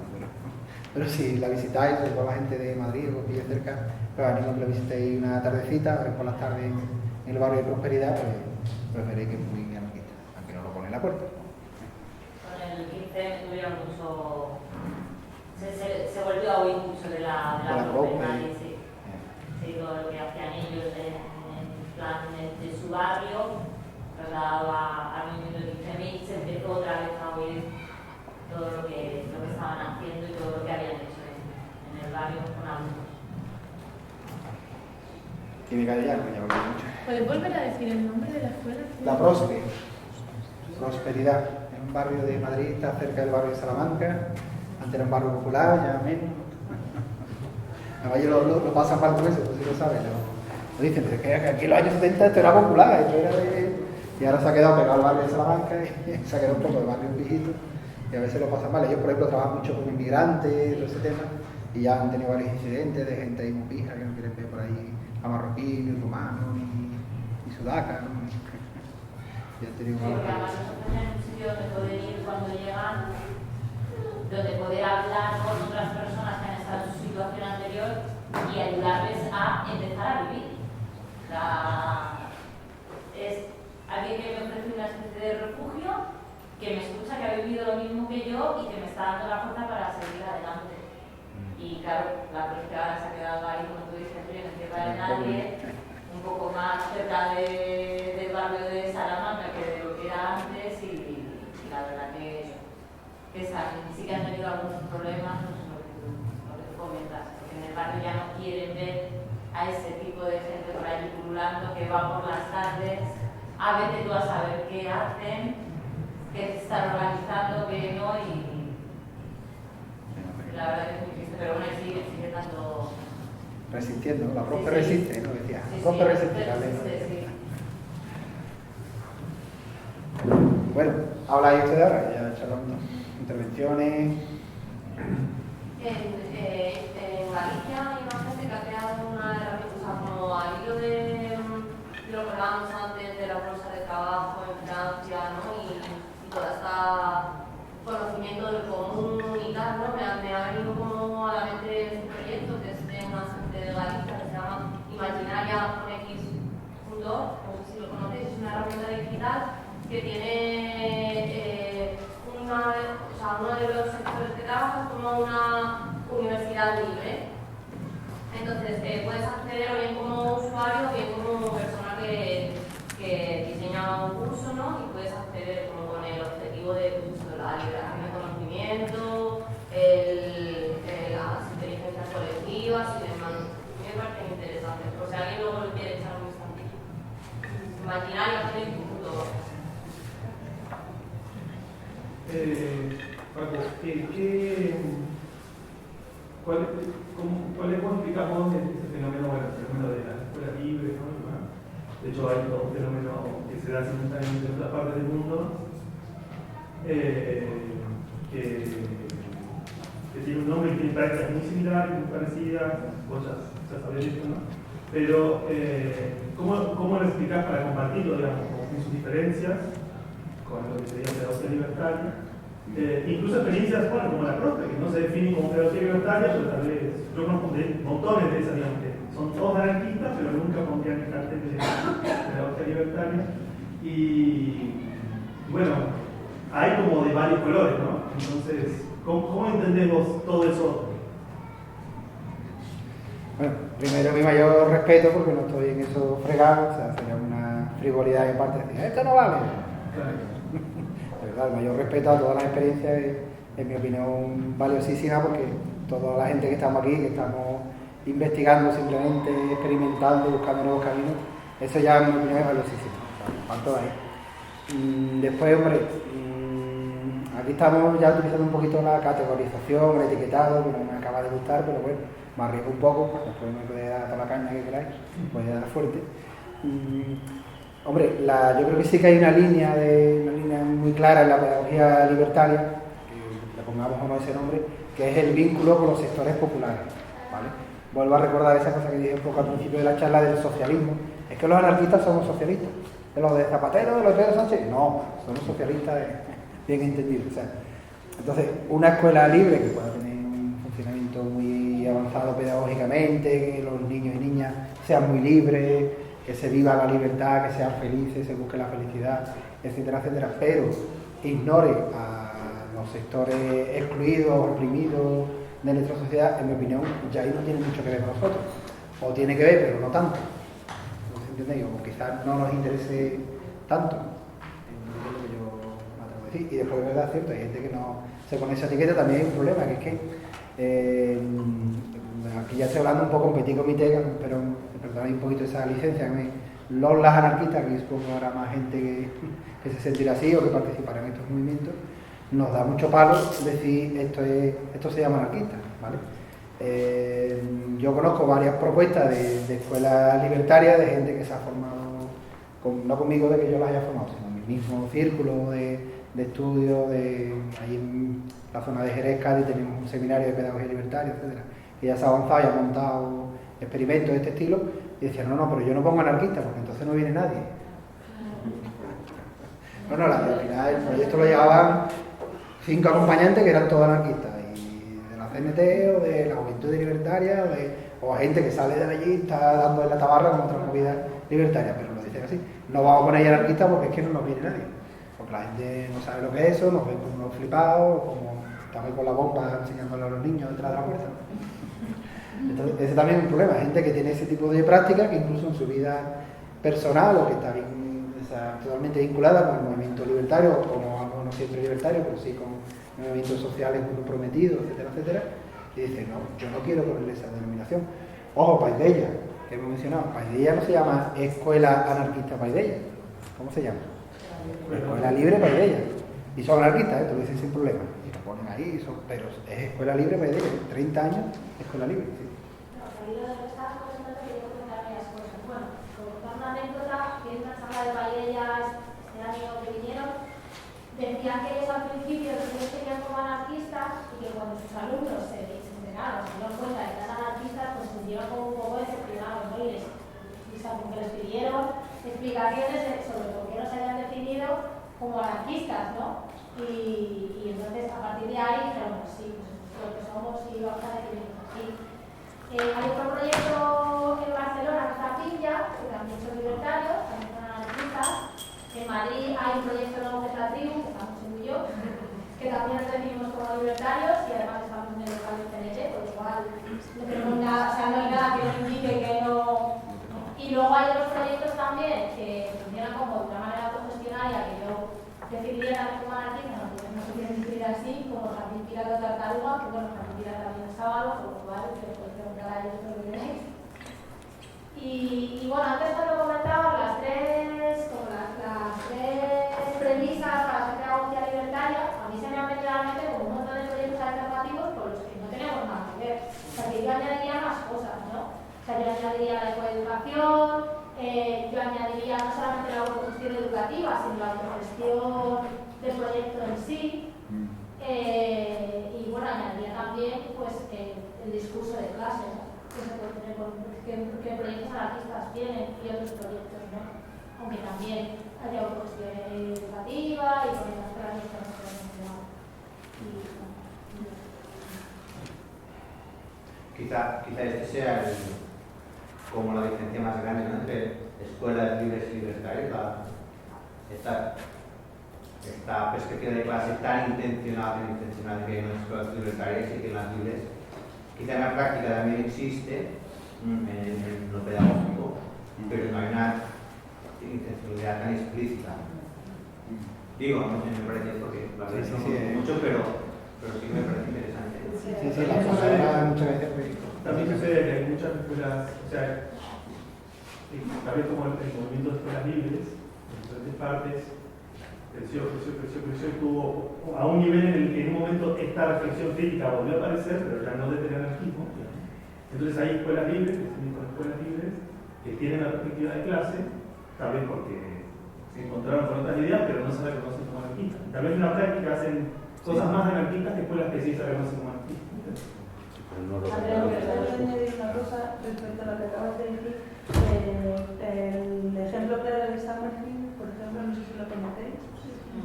Pero si la visitáis, sobre todo la gente de Madrid o que cerca, pues animo que la visitéis una tardecita, a ver por las tardes en el barrio de Prosperidad, pues veréis que es muy anarquista, aunque no lo pone en la puerta. Con el 15 tuvieron mucho... Se volvió a oír mucho de la Prosperidad, sí. Sí, todo lo que hacían ellos en plan de su barrio, trasladado al movimiento del 15.000, se empezó otra vez a oír todo lo que estaban haciendo y todo lo que habían hecho en el barrio con alumnos. Y me cae ya, me llama mucho. ¿Puedes volver a decir el nombre de la escuela? La Prosperidad. Es un barrio de Madrid, está cerca del barrio de Salamanca, Antes era un barrio popular, ya menos. Además, ellos lo pasan mal con eso, pues si lo saben. Lo dicen, pero es que aquí en los años 70 esto era popular, esto era de... Y ahora se ha quedado pegado al barrio de Salamanca y se ha quedado un poco de barrio viejito. Y a veces lo pasan mal. Ellos, por ejemplo, trabajan mucho con inmigrantes, todo ese tema, y ya han tenido varios incidentes de gente ahí muy pija que no quieren ver por ahí a marroquí, ni rumano, ni sudaca, ¿no? Y han tenido Sí, porque además nosotros tenemos un sitio donde poder ir cuando llegan, donde poder hablar con otras personas que han estado en su situación anterior y ayudarles a empezar a vivir. O sea, es alguien que me ofrece una especie de refugio, que me escucha, que ha vivido lo mismo que yo y que me está dando la fuerza para seguir adelante. Y claro, la policía ahora se ha quedado ahí, como tú dices, en tierra de nadie, un poco más cerca del barrio de Salamanca que de lo que era antes y la verdad que sí que han tenido algunos problemas, pues lo que comentas, porque en el barrio ya no quieren ver a ese tipo de gente por allí pululando que va por las tardes, a veces tú a saber qué hacen, qué se están organizando, qué no, y la verdad que es muy triste, pero bueno, sigue dando... Resistiendo, la profe Sí, sí. resiste, ¿no? Decía, Sí, profe sí, resiste, la ley. sí. Bueno, habláis ustedes ahora, ya charlamos intervenciones. En Galicia hay una gente que ha creado una herramienta, o sea, como al hilo de lo que hablábamos antes de la bolsa de trabajo en Francia, ¿no? Y toda esta conocimiento del común y tal, ¿no? Me ha venido como a la mente este proyecto que es de una gente de Galicia que se llama Imaginaria con X.org, no sé si lo conocéis, es una herramienta digital que tiene uno de los sectores que trabaja es como una universidad libre. Entonces, puedes acceder o bien como usuario o bien como persona que diseña un curso, ¿no? Y puedes acceder como con el objetivo de la liberación de conocimiento, las inteligencias colectivas y demás. Me parece interesante. Por si alguien luego lo quiere echar un instantito. Imaginario que ¿Cuál explicamos este fenómeno, bueno, el fenómeno de las escuelas libres, ¿no? De hecho, hay todo un fenómeno que se da simultáneamente en otras partes del mundo, que tiene un nombre y tiene prácticas muy similares, muy parecidas, vos ya sabés esto, ¿no? Pero, ¿cómo lo explicás para compartirlo, digamos, con sus diferencias, con lo que sería pedagogía libertaria? Incluso experiencias, bueno, como la profe, que no se define como pedagogía libertaria, pero tal vez yo conozco montones de esas, digamos, que son todos anarquistas, pero nunca pondrían el cartel de pedagogía libertaria. Y bueno, hay como de varios colores, ¿no? Entonces, ¿cómo entendemos todo eso? Bueno, primero mi mayor respeto porque no estoy en eso fregado, o sea, sería una frivolidad de mi parte decir, esto no vale. De verdad, el mayor respeto a todas las experiencias es, en mi opinión, valiosísima porque toda la gente que estamos aquí, que estamos investigando simplemente, experimentando, buscando nuevos caminos, eso ya en mi opinión es valiosísimo. ¿Cuánto hay? Después, hombre, aquí estamos ya utilizando un poquito la categorización, el etiquetado, que no me acaba de gustar, pero bueno, me arriesgo un poco, después me puede dar toda la caña que queráis, puede dar fuerte. Hombre, yo creo que sí que hay una línea muy clara en la pedagogía libertaria, que le pongamos o no ese nombre, que es el vínculo con los sectores populares, ¿vale? Vuelvo a recordar esa cosa que dije un poco al principio de la charla del socialismo, es que los anarquistas somos socialistas, de los de Zapatero, de los de Pedro Sánchez, no, somos socialistas bien entendidos, o sea, entonces una escuela libre que pueda tener un funcionamiento muy avanzado pedagógicamente, que los niños y niñas sean muy libres, que se viva la libertad, que sean felices, se busque la felicidad, etcétera, etcétera, pero ignore a los sectores excluidos, oprimidos de nuestra sociedad, en mi opinión, ya ahí no tiene mucho que ver con nosotros. O tiene que ver, pero no tanto. ¿No se entiende? O quizás no nos interese tanto. Es lo que yo me atrevo a decir. Y después, de verdad, es cierto, hay gente que no se pone esa etiqueta, también hay un problema, que es que aquí ya estoy hablando un poco en petit comité, pero perdonad un poquito esa licencia, las anarquistas, que supongo que habrá más gente que se sentirá así o que participará en estos movimientos, nos da mucho palo decir esto se llama anarquista, ¿vale? Yo conozco varias propuestas de escuelas libertarias, de gente que se ha formado, no conmigo de que yo las haya formado, sino en mi mismo círculo de estudio, ahí en la zona de Jerez, Cádiz, tenemos un seminario de pedagogía libertaria, etcétera, que ya se ha avanzado y ha montado experimentos de este estilo, y decían, no, pero yo no pongo anarquista, porque entonces no viene nadie. Bueno, al final el proyecto lo llevaban 5 acompañantes que eran todos anarquistas, y de la CNT o de la Juventud Libertaria o gente que sale de allí y está dando en la tabarra con otras movidas libertarias, pero lo dicen así. No vamos a poner ahí anarquistas porque es que no nos viene nadie, porque la gente no sabe lo que es eso, nos ven como unos flipados, como estamos con la bomba enseñándole a los niños detrás de la puerta. Entonces, ese también es un problema, gente que tiene ese tipo de práctica que incluso en su vida personal o que está bien, totalmente vinculada con el movimiento libertario o como no siempre libertario, pero sí con movimientos sociales muy comprometidos, etcétera, etcétera, y dice, no, yo no quiero ponerle esa denominación. Ojo, Paideia, que hemos mencionado, Paideia no se llama Escuela Anarquista Paideia, ¿cómo se llama? Escuela Libre Paideia, y son anarquistas, tú lo dices sin problema, y lo ponen ahí, pero es Escuela Libre Paideia, 30 años, Escuela Libre, sí. De Paidella este año que vinieron, decían que ellos al principio los tenían como anarquistas y que cuando sus alumnos se enteraron, se dieron cuenta de que eran anarquistas, pues se sintieron como un poco decepcionados, ¿no? Y como que les pidieron explicaciones sobre por qué no se habían definido como anarquistas, ¿no? Y entonces a partir de ahí dijeron, pues sí, pues lo que somos y vamos a definirnos así. Hay otro proyecto en Barcelona, que está Pilla, que también son libertarios, también son anarquistas. En Madrid hay un proyecto nuevo que es la Tribu, que estamos en yo, que también nos definimos como libertarios y además estamos en el local de CNT, por lo cual no tenemos nada, o sea, no hay nada que nos indique que no. Y luego hay otros proyectos también que funcionan como de una manera autogestionaria, que yo definiría también como anarquista, no se quieren definir así, como Jardín Pirata de Tartaruga, que bueno, Jardín Pirata también es sábado, por lo cual preguntar a ellos lo que queréis. Y bueno, antes cuando comentaba las tres premisas para hacer pedagogía libertaria, a mí se me han venido a la mente como un montón de proyectos alternativos con los que no tenemos nada que ver. O sea, que yo añadiría más cosas, ¿no? O sea, yo añadiría la ecoeducación, yo añadiría no solamente la autogestión educativa, sino la autogestión del proyecto en sí. Y bueno, añadiría también pues, el discurso de clase, ¿no? Que se puede tener que proyectos anarquistas tienen y otros proyectos, ¿no? Aunque también haya autogestión educativa y con las clases que nos mencionado. Quizá este sea como la diferencia más grande, ¿no? Entre escuelas libres y libertarias, esta perspectiva de clase tan intencionada que hay en las escuelas libertarias y que en las libres quizá en la práctica también existe en lo pedagógico, pero no hay una intencionalidad tan explícita. Digo, no sé, me parece porque la verdad es mucho, pero sí me parece interesante. Sí, la cosa muchas veces pues, también sucede que hay muchas escuelas, o sea, también como el movimiento de escuelas libres, en diferentes partes, creció y tuvo a un nivel en el que en un momento esta reflexión crítica volvió a aparecer, pero ya no desde el anarquismo. Entonces hay escuelas libres, que se con escuelas libres, que tienen la perspectiva de clase, tal vez porque se encontraron con otras ideas, pero no se reconocen como anarquistas. Tal vez en la práctica hacen cosas más anarquistas que escuelas que sí se reconocen como anarquistas. Andrea, me gustaría añadir una cosa respecto a lo que acabas de decir. El ejemplo claro de Summerfield, por ejemplo, no sé si lo conocéis,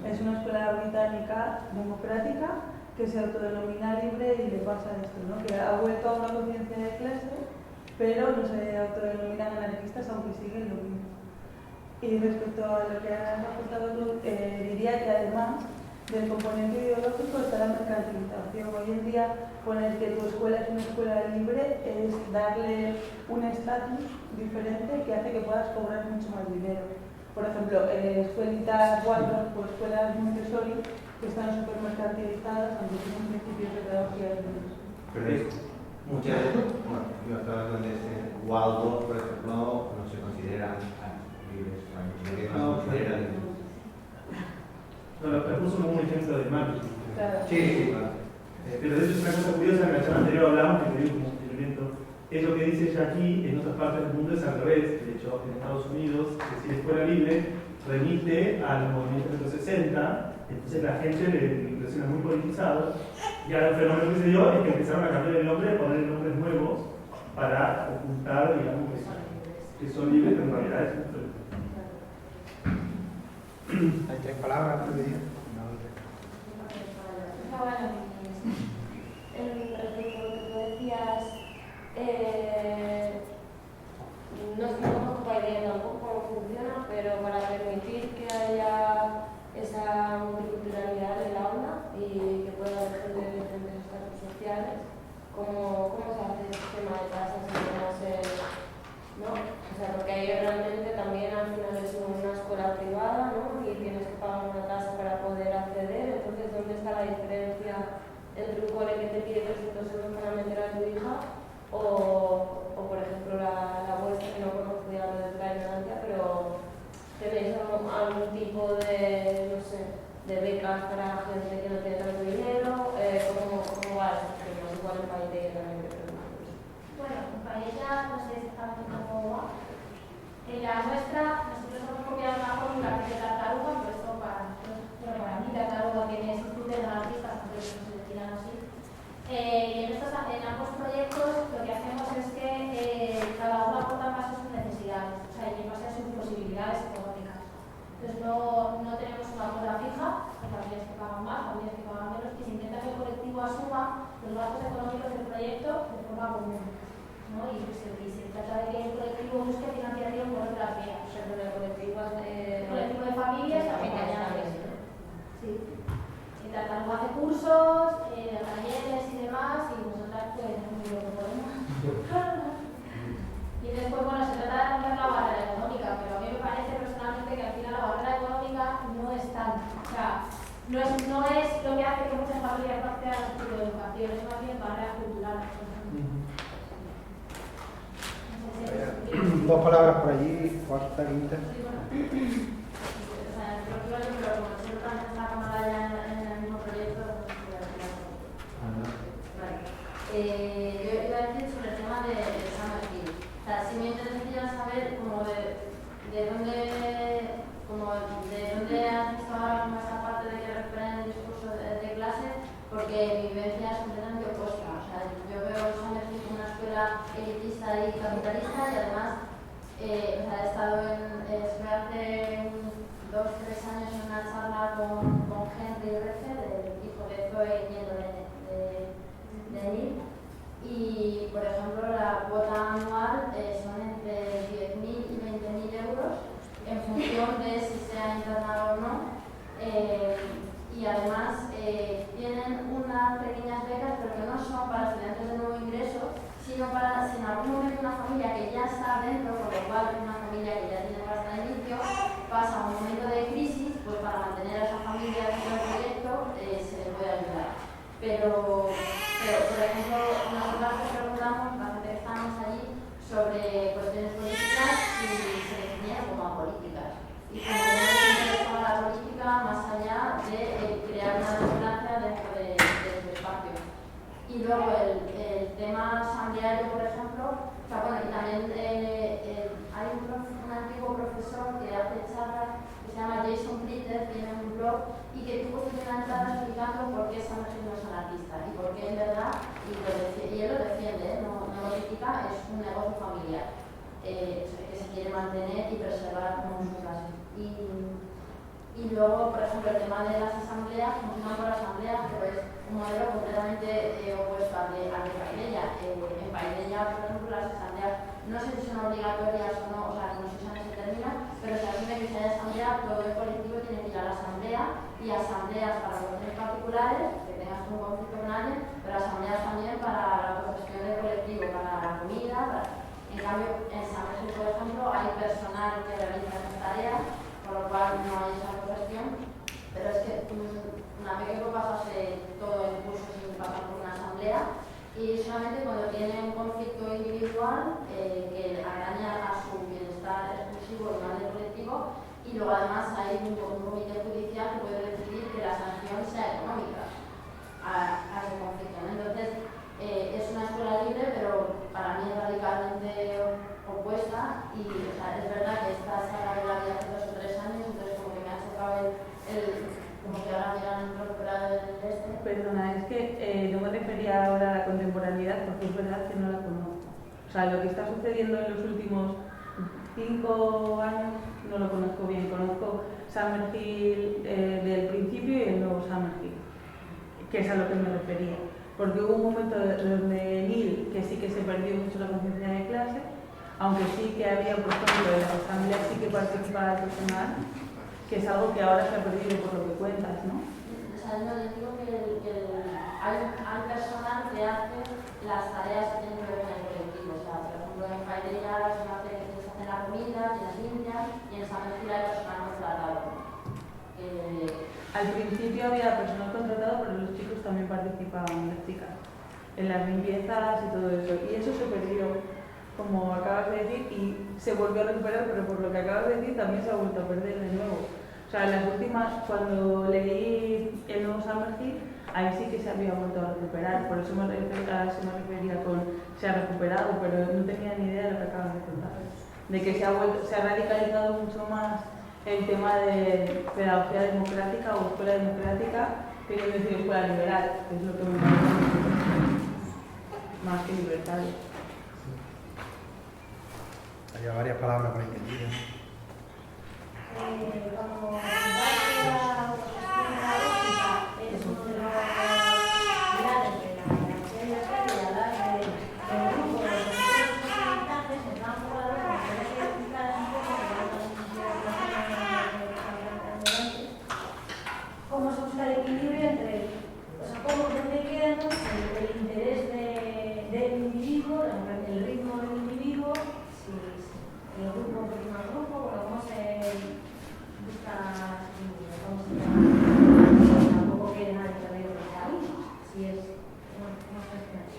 es una escuela británica democrática que se autodenomina libre y le pasa esto, ¿no? Que ha vuelto a una conciencia de clase, pero no se autodenominan anarquistas, aunque siguen lo mismo. Y respecto a lo que has apuntado tú, diría que además del componente ideológico está la mercantilización. Hoy en día, poner que tu escuela es una escuela libre es darle un estatus diferente que hace que puedas cobrar mucho más dinero. Por ejemplo, escuelitas Waldorf o escuelas Montessori que están súper mercantilizadas, aunque tienen principios de pedagogía de menos. Pero muchas veces, bueno, yo estaba hablando de Waldorf, por ejemplo, no se consideran libres, no se considera libres. No, lo puso como un ejemplo de marketing. Sí, sí, claro. Pero de hecho es una cosa curiosa, en la charla anterior hablamos, que te digo como un elemento, es lo que dice ella aquí, en otras partes del mundo es al revés. De hecho, en Estados Unidos, que si es escuela libre, remite al movimiento de los 60, entonces la gente le impresiona muy politizado, y ahora el fenómeno que se dio es que empezaron a cambiar el nombre, poner nombres nuevos para ocultar, digamos, que son libres, pero en realidad es un problema. Hay 3 palabras por día. Respecto a lo que tú decías, no conozco la idea tampoco cómo funciona, pero para permitir que haya esa multiculturalidad en el aula y que pueda haber gente de diferentes estatus sociales, ¿cómo se hace el sistema de tasas ¿no? O sea, porque ahí realmente también al final es una escuela privada, ¿no? Y tienes que pagar una tasa para poder acceder, entonces ¿dónde está la diferencia entre un cole que te pide 300 euros para meter a tu hija o por ejemplo la vuestra, que no conozco ya lo de la ignorancia, pero tenéis algún tipo de, no sé, de becas para gente que no tiene tanto dinero? ¿Cómo va eso? Igual en Paella también me pregunto. Bueno, en Paella no sé exactamente cómo va. En la nuestra, nosotros hemos copiado una fórmula que es de Tartaruga, por eso para mí Tartaruga tiene sus cruces de artistas, porque se destinan así. Y en ambos proyectos lo que hacemos es que cada uno aporta en base a sus necesidades, o sea, y en base a sus posibilidades económicas. Entonces no tenemos una cuota fija, porque familias que pagan más, familias que pagan menos, y se intenta que el colectivo asuma los gastos económicos del proyecto de forma común, ¿no? Y se trata de que el colectivo busque financiación por otras vías. O sea, el colectivo De familias acompañadas. ¿no? Sí. Y Tartaruga hace cursos, talleres y demás, y nosotras pues hacemos lo que podemos. Y después, bueno, se trata de romper la barrera económica, pero a mí me parece personalmente que al final la barrera económica no es tan, o sea, no es lo que hace que muchas familias no accedan a ese tipo de educación, es más bien barreras culturales. Dos palabras por allí, cuarta, quinta. Yo iba a decir sobre el tema de Summer Kill. O sea, sí me interesaría saber de dónde has visto ahora como esa parte de que recuperen el discurso de clase, porque mi vivencia es completamente opuesta. O sea, yo veo el Summer Kill como una escuela elitista y capitalista, y además he estado fue hace 2 o 3 años en una charla con Henry Refe, del hijo de Zoe y nieto de Neil, y por ejemplo la cuota anual son entre 10.000 y 20.000 euros en función de si se ha internado o no, y además tienen unas pequeñas becas, pero que no son para estudiantes de nuevo ingreso, sino para si en algún momento una familia que ya está dentro, por lo cual una familia que ya tiene pasta de inicio, pasa un momento de crisis, pues para mantener a esa familia dentro del proyecto se les puede ayudar. Pero por ejemplo, nosotros nos preguntamos, bastante que estábamos allí, sobre cuestiones políticas y se definían como políticas. Y como que no nos interesaba la política más allá de crear una democracia dentro de su espacio. Y luego el tema asambleario, por ejemplo, o sea, bueno, y también hay un antiguo profesor que hace charlas que se llama Jason Plitter, tiene un blog, y que tuvo que una entrada explicando por qué Summer Kill no es anarquista y por qué en verdad, y él lo defiende, no lo critica, es un negocio familiar que se quiere mantener y preservar como su clase. Y luego, por ejemplo, el tema de las asambleas, funcionan por asambleas, pero es un modelo completamente opuesto al de Paella. En Paella, por ejemplo, las asambleas no sé si son obligatorias o no, o sea, no sé si se terminan, pero se asume que si hay asamblea, todo el colectivo tiene que ir a la asamblea, y asambleas para cuestiones particulares, que tengas un conflicto con alguien, pero asambleas también para la autogestión del colectivo, para la comida. En cambio, en San Messi, por ejemplo, hay personal que realiza esas tareas, por lo cual no hay esa autogestión, pero es que una vez que pasase todo el curso sin pasar por una asamblea, y solamente cuando tiene un conflicto individual que araña a su bienestar exclusivo y no al del colectivo, y luego además hay un comité judicial que puede decidir que la sanción sea económica. y o sea, es verdad que esta sala de la vida hace 2 o 3 años, entonces como que me ha chocado como que ahora me han recuperado el este. Perdona, es que no me refería ahora a la contemporaneidad porque es verdad que no la conozco. O sea, lo que está sucediendo en los últimos 5 años no lo conozco bien. Conozco Summerhill del principio y el nuevo Summerhill, que es a lo que me refería. Porque hubo un momento donde Neil, que sí que se perdió mucho la conciencia de clase, aunque sí que había, por ejemplo, en las asambleas sí que participaba el personal, que es algo que ahora se ha perdido por lo que cuentas, ¿no? O sea, no, les digo que hay personal que hace las tareas que tienen que ver con el colectivo. O sea, por ejemplo, en Paideia se hace la comida, se las limpian, y en Summerhill hay personal contratado. Al principio había personal contratado, pero los chicos también participaban, las chicas, en las limpiezas y todo eso. Y eso se perdió, como acabas de decir, y se volvió a recuperar, pero por lo que acabas de decir también se ha vuelto a perder de nuevo. O sea, en las últimas, cuando leí el nuevo Summerhill, ahí sí que se había vuelto a recuperar. Por eso me refería con se ha recuperado, pero no tenía ni idea de lo que acabas de contar. De que se ha radicalizado mucho más el tema de pedagogía democrática o escuela democrática, queriendo decir escuela liberal, que es lo que me parece más que libertario. Hay varias palabras para entender. Como la óptica es uno de los pilares de la generación de España y hablar del grupo de los militantes, nos dan jugadores que pueden explicar un poco cómo se busca el equilibrio entre, o sea, dónde queda el interés del individuo, el ritmo del individuo, si el grupo prima al grupo, cómo se busca, tampoco quiere nadie perder el camino, si es, ¿cómo se hace?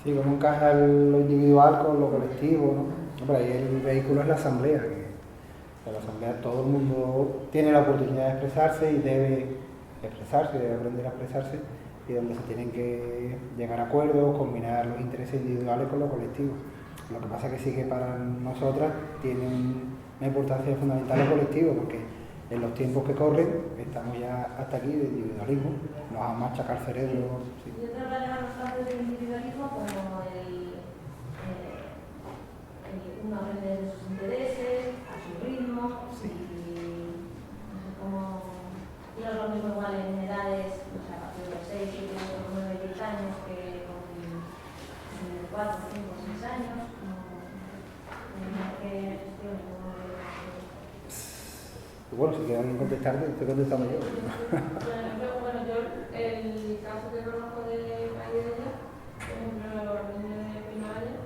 Sí, cómo encaja lo individual con lo colectivo, ¿no? Hombre, ahí el vehículo es la asamblea, que en la asamblea todo el mundo tiene la oportunidad de expresarse y debe expresarse, debe aprender a expresarse, y donde se tienen que llegar a acuerdos, combinar los intereses individuales con lo colectivo. Lo que pasa es que sí que para nosotras tiene una importancia fundamental el colectivo, porque en los tiempos que corren estamos ya hasta aquí de individualismo, nos va a machacar el cerebro. Sí. Y otra manera no tanto del individualismo como uno aprende de sus intereses, a su ritmo, Sí. y no sé cómo. Y no es lo mismo igual en edades, o sea, a partir de los 6, 7, 8, 9, 10 años que con 4, 5, 6 años. Bueno, si quieren contestarte, estoy contestando yo. Bueno, yo el caso que conozco de Paideia, por ejemplo, los niños de primaria,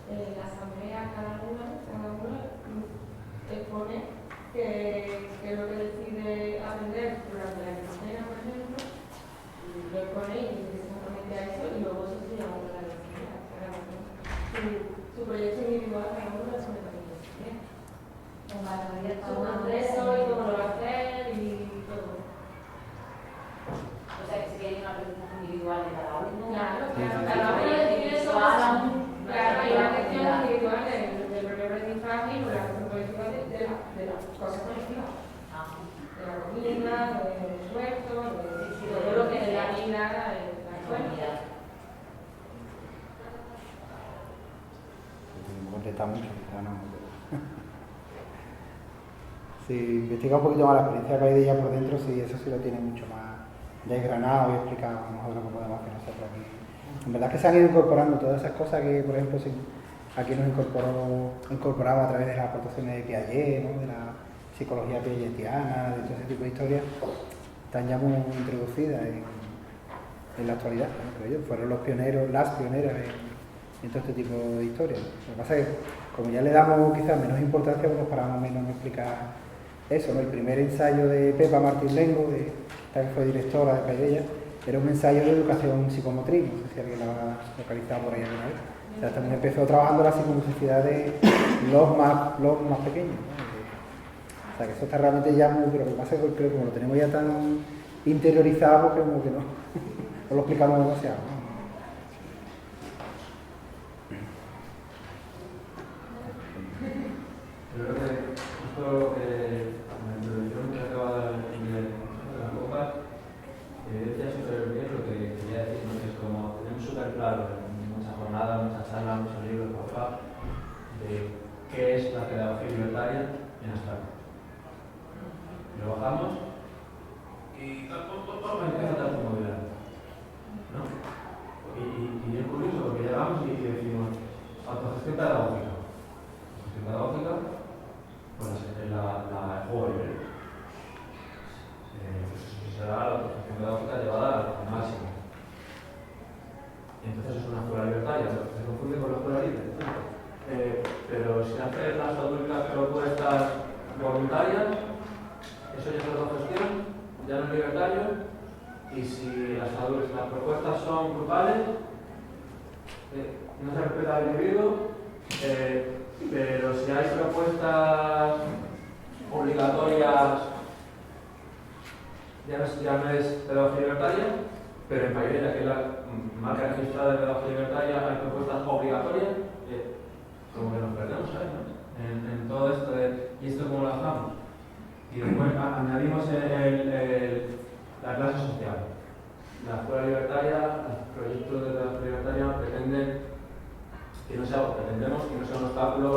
la asamblea cada uno expone que lo que decide aprender durante la quincena, por ejemplo, lo expone y dice exactamente a eso, y luego eso se llama la lección. Su proyecto individual cada uno lo expone también. Con la teoría Su proceso y cómo lo va a hacer y todo. O sea, que sí que hay una aprendizaje individual de cada uno. Claro, Sí, sí, sí. cada uno decide eso. Claro, hay una lección individual del propio aprendizaje y la lección colectiva de las cosas colectivas. De la comida, del esfuerzo, de todo lo que es la vida, la escuela. Contesta mucho, quizá no. Si investiga un poquito más la experiencia de Paideia por dentro, sí, eso sí lo tiene mucho más desgranado y explicado a lo mejor lo que podemos hacer nosotros aquí. En verdad es que se han ido incorporando todas esas cosas que, por ejemplo, aquí nos incorporamos a través de las aportaciones de Piaget, ¿no? De la psicología piagetiana, de todo ese tipo de historias, están ya muy introducidas en la actualidad, ¿no? Pero ellos fueron los pioneros, las pioneras en todo este tipo de historias. Lo que pasa es que, como ya le damos quizás menos importancia, nos paramos menos en explicar eso, ¿no? El primer ensayo de Pepa Martín Lengo, esta que fue directora de Paideia, era un ensayo de educación psicomotriz, no sé si alguien la ha localizado por ahí alguna vez. O sea, también empezó trabajando la psicomotricidad de los más pequeños, ¿no? O sea, que eso está realmente ya muy, pero lo que pasa es que creo que como lo tenemos ya tan interiorizado, pues como que no lo explicamos demasiado, ¿no? y empieza a movilidad, ¿no? Y es curioso porque llegamos y decimos autogestión pedagógica. Autogestión pedagógica, pues es el juego libre. Pues será la autogestión pedagógica llevada al máximo. Entonces es una escuela libertaria, se confunde con la escuela libre. Pero si haces las autogestión propuestas voluntarias, eso ya es autogestión, ya no es libertario. Y si las propuestas son grupales, no se respeta el individuo, pero si hay propuestas obligatorias, ya no es pedagogía libertaria, pero en Paideia, que es la marca registrada de pedagogía libertaria, hay propuestas obligatorias, como que nos perdemos ahí, ¿no? En todo esto de, ¿y esto cómo lo hacemos? Y después añadimos la clase social. La escuela libertaria, los proyectos de pedagogía libertaria pretendemos que no sea un obstáculo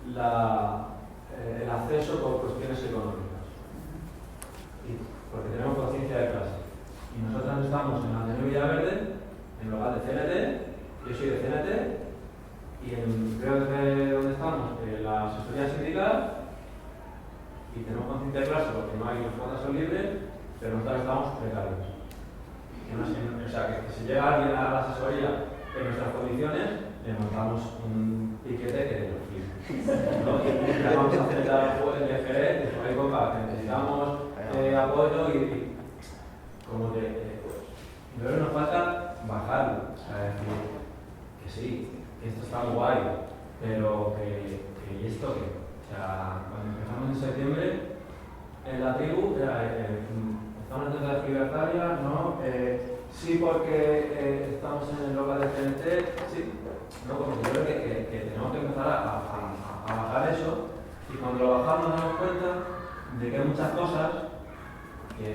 el acceso por cuestiones económicas. Porque tenemos conciencia de clase. Y nosotros estamos en la Ateneo Villaverde, en lugar de CNT, yo soy de CNT, y creo que donde estamos, la asesoría sindical, y tenemos conciencia de clase porque no hay, los cuotas son libres, pero nosotros estamos precarios. O sea, que si llega alguien a la asesoría en nuestras condiciones, le montamos un piquete que nos flipa, ¿no? Y vamos a acelerar el EGR, que por ahí compa, que necesitamos apoyo y como que luego nos falta bajarlo, o sea, decir que sí, que esto está muy guay, pero que ¿y esto qué? O sea, cuando empezamos en septiembre en la tribu, estamos en la libertaria, ¿no? Sí, porque estamos en el local de CNT, sí, no, porque yo creo que tenemos que empezar a bajar eso, y cuando lo bajamos nos damos cuenta de que hay muchas cosas que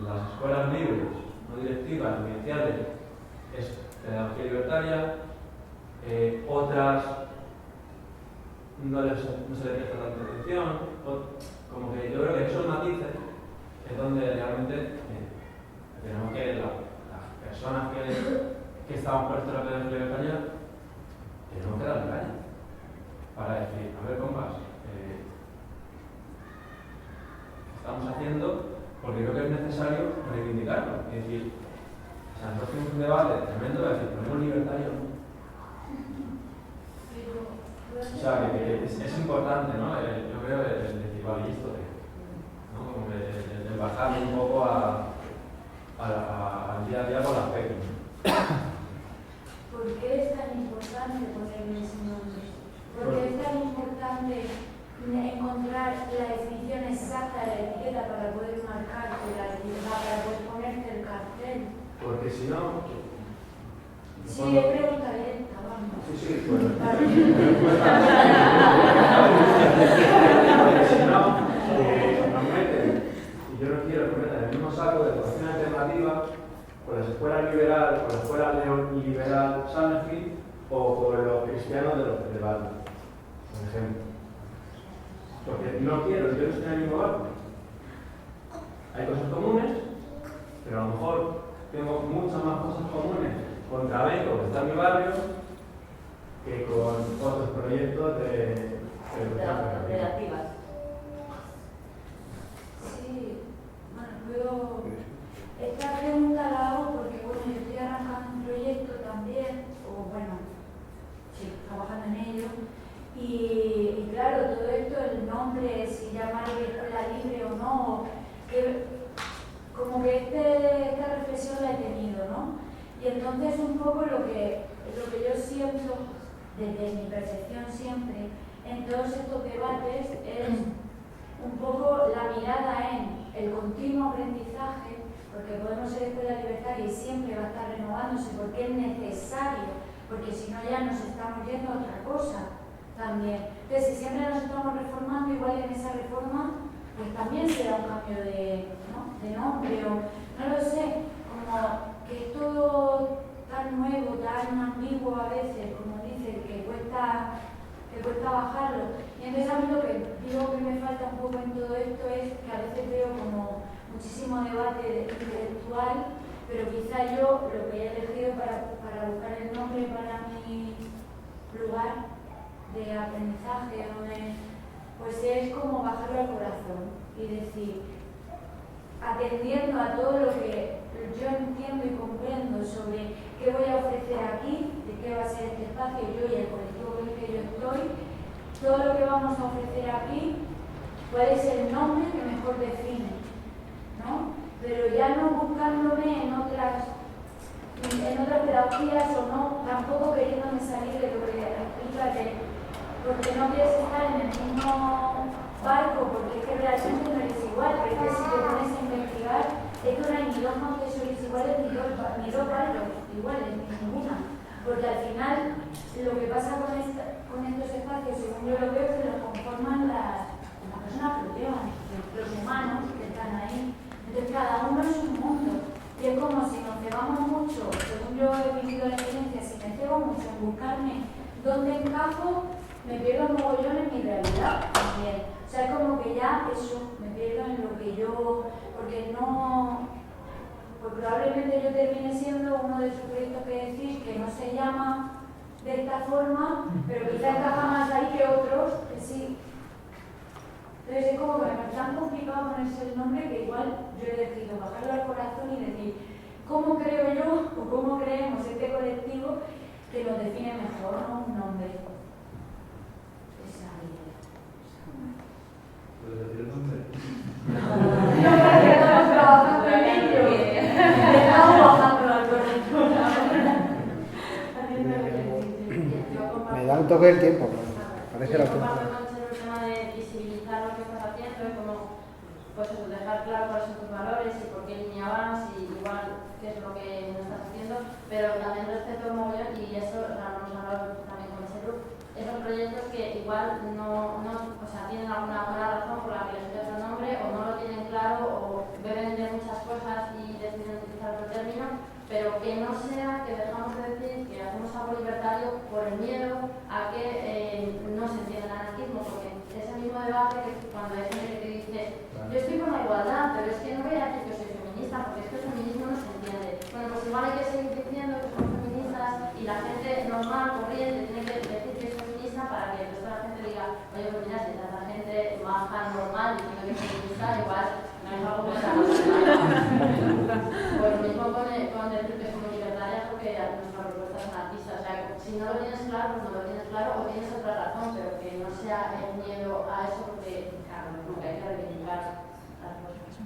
las escuelas libres, no directivas, no iniciales, es pedagogía libertaria, otras no se le presta tanta atención, como que yo creo que esos matices es donde realmente tenemos que las personas que estamos por esto de la pedagogía libertaria tenemos que darle caña para decir, a ver compas, estamos haciendo porque creo que es necesario reivindicarlo. Es decir, o sea, nosotros tenemos un debate tremendo de decir, ponemos libertario o no. O sea, que es importante, ¿no? Yo creo el decir, vale, ¿y esto qué? ¿No? Como el bajar un poco al día a día con las pequeñas. ¿Por qué es tan importante ponerle ese nombre? ¿Por qué es tan importante encontrar la definición exacta de la etiqueta para poder marcarte la etiqueta, para poder ponerte el cartel? Porque si no... Sí, es pregunta directa, vamos. Sí, pues... Porque si no, nos meten, y yo no quiero que metan en el mismo saco de educación alternativa, por la escuela liberal, por la escuela neoliberal Sanfi, o por los cristianos de los debates, por ejemplo. Porque no quiero, yo no estoy en el mismo barco. Hay cosas comunes, pero a lo mejor tengo muchas más cosas comunes con Trabeco, que está en mi barrio, que con otros proyectos de redactivas. Sí, bueno, esta pregunta la hago porque bueno, yo estoy arrancando un proyecto también, o bueno, sí, trabajando en ello. Y claro, todo esto, el nombre, si llamarle escuela libre o no, como que esta reflexión la he tenido, ¿no? Y entonces un poco lo que yo siento, desde mi percepción siempre, en todos estos debates es un poco la mirada en el continuo aprendizaje, porque podemos ser escuela libertaria y siempre va a estar renovándose porque es necesario, porque si no ya nos estamos yendo a otra cosa. También. Entonces, si siempre nos estamos reformando, igual en esa reforma, pues también será un cambio de nombre, o no lo sé, como que es todo tan nuevo, tan ambiguo a veces, como dice, que cuesta bajarlo. Y entonces a mí lo que digo que me falta un poco en todo esto es que a veces veo como muchísimo debate pero quizá yo lo que he elegido para buscar el nombre para mi lugar de aprendizaje, pues es como bajarlo al corazón y decir, atendiendo a todo lo que yo entiendo y comprendo sobre qué voy a ofrecer aquí, de qué va a ser este espacio, yo y el colectivo con el que yo estoy, todo lo que vamos a ofrecer aquí, cuál es el nombre que mejor define, ¿no? Pero ya no buscándome en otras pedagogías o no, tampoco queriéndome salir de lo que explica porque no quieres estar en el mismo barco, porque es que realmente no eres igual, pero es que si te pones a investigar, es que no hay ni dos Montessori iguales ni dos barcos iguales, ni ninguna. Porque al final, lo que pasa con estos espacios, según yo lo veo, es que los conforman las personas que llevan, los humanos que están ahí. Entonces, cada uno es un mundo. Y es como si nos cebamos mucho, según yo he vivido la experiencia, si me cebo mucho en buscarme dónde encajo, me pierdo un mogollón en mi realidad también. O sea, es como que ya eso, me pierdo en lo que yo, porque no, pues probablemente yo termine siendo uno de esos proyectos que decís que no se llama de esta forma, pero quizá encaja más ahí que otros que sí. Entonces es como que me parece tan complicado ponerse el nombre que igual yo he decidido bajarlo al corazón y decir cómo creo yo o cómo creemos este colectivo que nos define mejor, ¿no? Un nombre. Esa idea. ¿Puedes decir el nombre? No, porque estamos trabajando en ello. Estamos bajando al corazón. Me da un toque el tiempo, parece la tema de visibilizar lo que estás haciendo y como pues eso, dejar claro cuáles son tus valores y por qué línea vas y igual qué es lo que no estás haciendo, pero también respeto el mogollón y eso lo hemos hablado también con ese grupo, esos proyectos que igual no o sea, tienen alguna buena razón por la que les metes el nombre o no lo tienen claro o deben de muchas cosas y deciden utilizar otro término, pero que no sea que dejamos de decir que hacemos algo libertario por el miedo a que no se entienda el anarquismo, porque ese mismo debate que cuando hay gente que dice yo estoy por la igualdad, pero es que no voy a decir que soy feminista, porque es que el feminismo no se entiende. Bueno, pues igual hay que seguir diciendo que somos feministas y la gente normal, corriente, tiene que decir que es feminista para que toda la gente diga, oye, pues mira, si tanta gente baja normal diciendo que es feminista, igual no es algo que sea pues lo mismo con decir que somos libertarias porque nuestra propuesta es anarquista. O sea, si no lo tienes claro, pues no lo tienes claro o tienes otra razón, pero que no sea el miedo a eso porque, claro, nunca hay que reivindicar las cosas.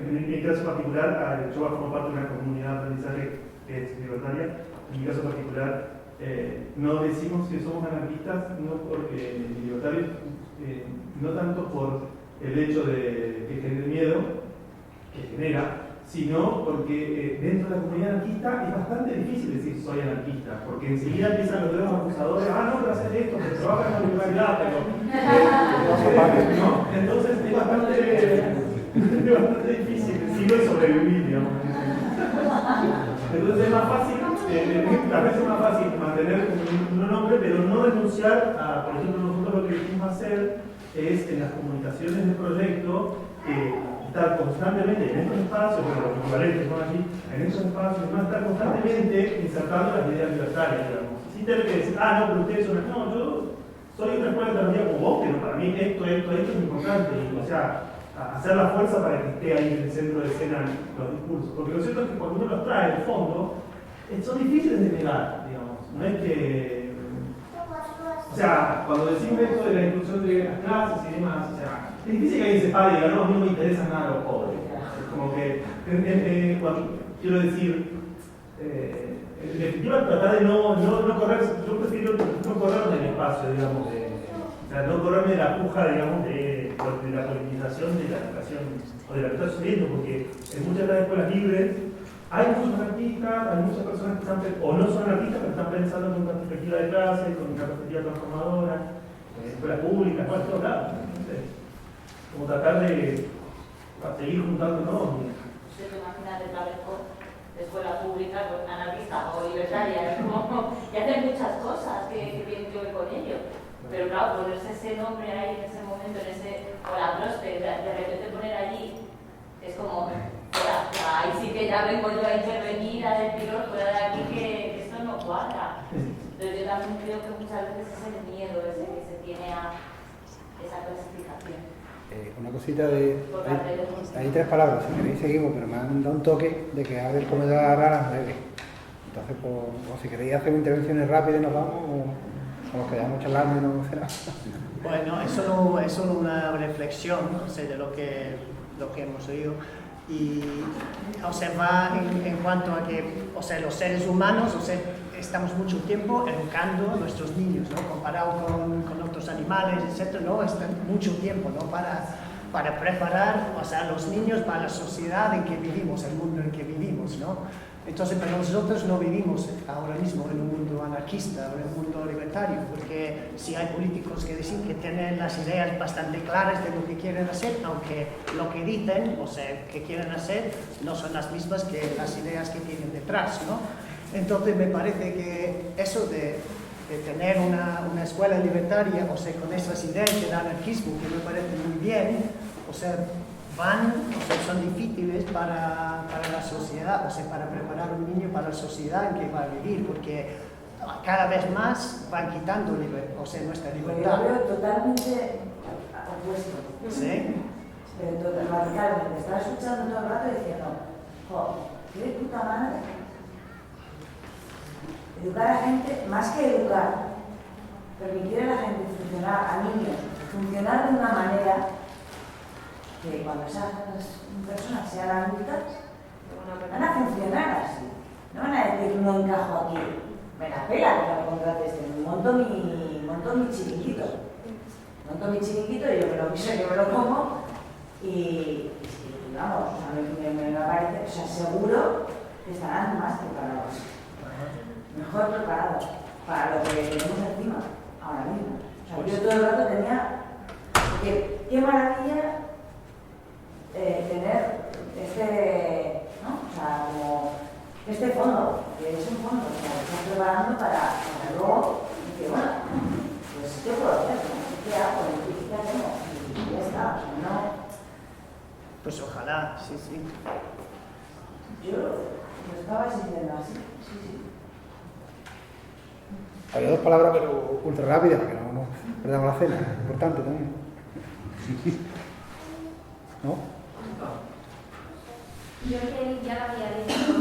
En mi caso particular, yo formo parte de una comunidad de aprendizaje que es libertaria. En mi caso particular, no decimos que somos anarquistas, no porque libertarios, no tanto por el hecho de que genere miedo, que genera, sino porque dentro de la comunidad anarquista es bastante difícil decir soy anarquista, porque enseguida empiezan los dedos acusadores, no, pero hacer esto, que trabajan en la universidad, pero no, entonces es bastante difícil decirlo y sobrevivir, digamos. Entonces es más fácil, a veces es más fácil mantener un nombre, pero no renunciar a, por ejemplo, nosotros lo que quisimos hacer es en las comunicaciones del proyecto estar constantemente en estos espacios, bueno, los equivalentes no allí, en esos espacios, no estar constantemente insertando las ideas libertarias, digamos. Sin tener que decir, no, pero ustedes son, no, yo soy una escuela alternativa como vos, pero para mí esto es importante, y, o sea, hacer la fuerza para que esté ahí en el centro de escena los discursos, porque lo cierto es que cuando uno los trae de fondo, son difíciles de negar, digamos, no es que... O sea, cuando decimos esto de la inclusión de las clases y demás, o sea, es difícil que alguien se pare y diga, no, a mí no me interesa nada los pobres. Es como que, quiero decir, en definitiva tratar de no correr, yo prefiero no correrme del espacio, digamos, o sea, no correrme de la puja, digamos, de la politización de la educación o de la que está sucediendo, porque en muchas de las escuelas libres hay muchos artistas, hay muchas personas que están, o no son artistas, pero están pensando con una perspectiva de clase, con una perspectiva transformadora, en escuelas públicas, por todos lados. Como tratar de seguir juntándonos. Usted imagínate otra vez por escuela pública, pues, anarquista o libertaria, es como, y hacen muchas cosas que tienen que ver con ello. Pero claro, ponerse ese nombre ahí en ese momento, o la Prosper, de repente poner allí ya vengo yo a intervenir, a deciros fuera de aquí que esto no cuadra. Entonces yo también creo que muchas veces es el miedo ese que se tiene a esa clasificación. Una cosita de... Hay 3 palabras, si queréis seguimos, pero me han dado un toque de que abre el comedor a las 9. Entonces, pues, o si queréis hacer intervenciones rápidas y nos vamos, o nos quedamos charlando y no será. Bueno, es solo una reflexión, no sé, de lo que hemos oído. Y observar en cuanto a que, o sea, los seres humanos, o sea, estamos mucho tiempo educando a nuestros niños, ¿no? Comparado con otros animales, etcétera, ¿no? Están mucho tiempo, ¿no? Para preparar, o sea, a los niños para la sociedad en que vivimos, el mundo en que vivimos, ¿no? Entonces, pero nosotros no vivimos ahora mismo en un mundo anarquista o en un mundo libertario, porque si hay políticos que dicen que tienen las ideas bastante claras de lo que quieren hacer, aunque lo que dicen, o sea, que quieren hacer, no son las mismas que las ideas que tienen detrás, ¿no? Entonces, me parece que eso de tener una escuela libertaria, o sea, con esas ideas del anarquismo, que me parece muy bien, o sea, son difíciles para la sociedad, o sea, para preparar a un niño para la sociedad en que va a vivir, porque cada vez más van quitando nuestra libertad. Yo veo totalmente opuesto. ¿Sí? Pero radicalmente. Me estaba escuchando todo el rato diciendo, jo, qué de puta madre. Educar a la gente, más que educar, permitir a la gente funcionar, a niños, funcionar de una manera que cuando esas personas sean adultas van a funcionar así. No van a decir, no encajo aquí, me la pela que me contrates, monto mi chiringuito. Monto mi chiringuito y yo me lo piso, yo me lo como y vamos, a mí me parece, o sea, seguro que estarán más preparados, mejor preparados para lo que tenemos encima ahora mismo. O sea, yo todo el rato tenía, porque qué maravilla tener ¿no? O sea, como este fondo, que es un fondo, o sea, que estás preparando para luego, y que bueno, pues ¿qué puedo hacer? ¿Qué hago? ¿Qué hacemos? Y ya está, o sea, no... Pues ojalá, sí, sí. Yo lo estaba sintiendo así, sí. Había 2 palabras, pero ultra rápidas, para que no perdamos la cena, es importante también. ¿No? Yo que ya lo había dicho,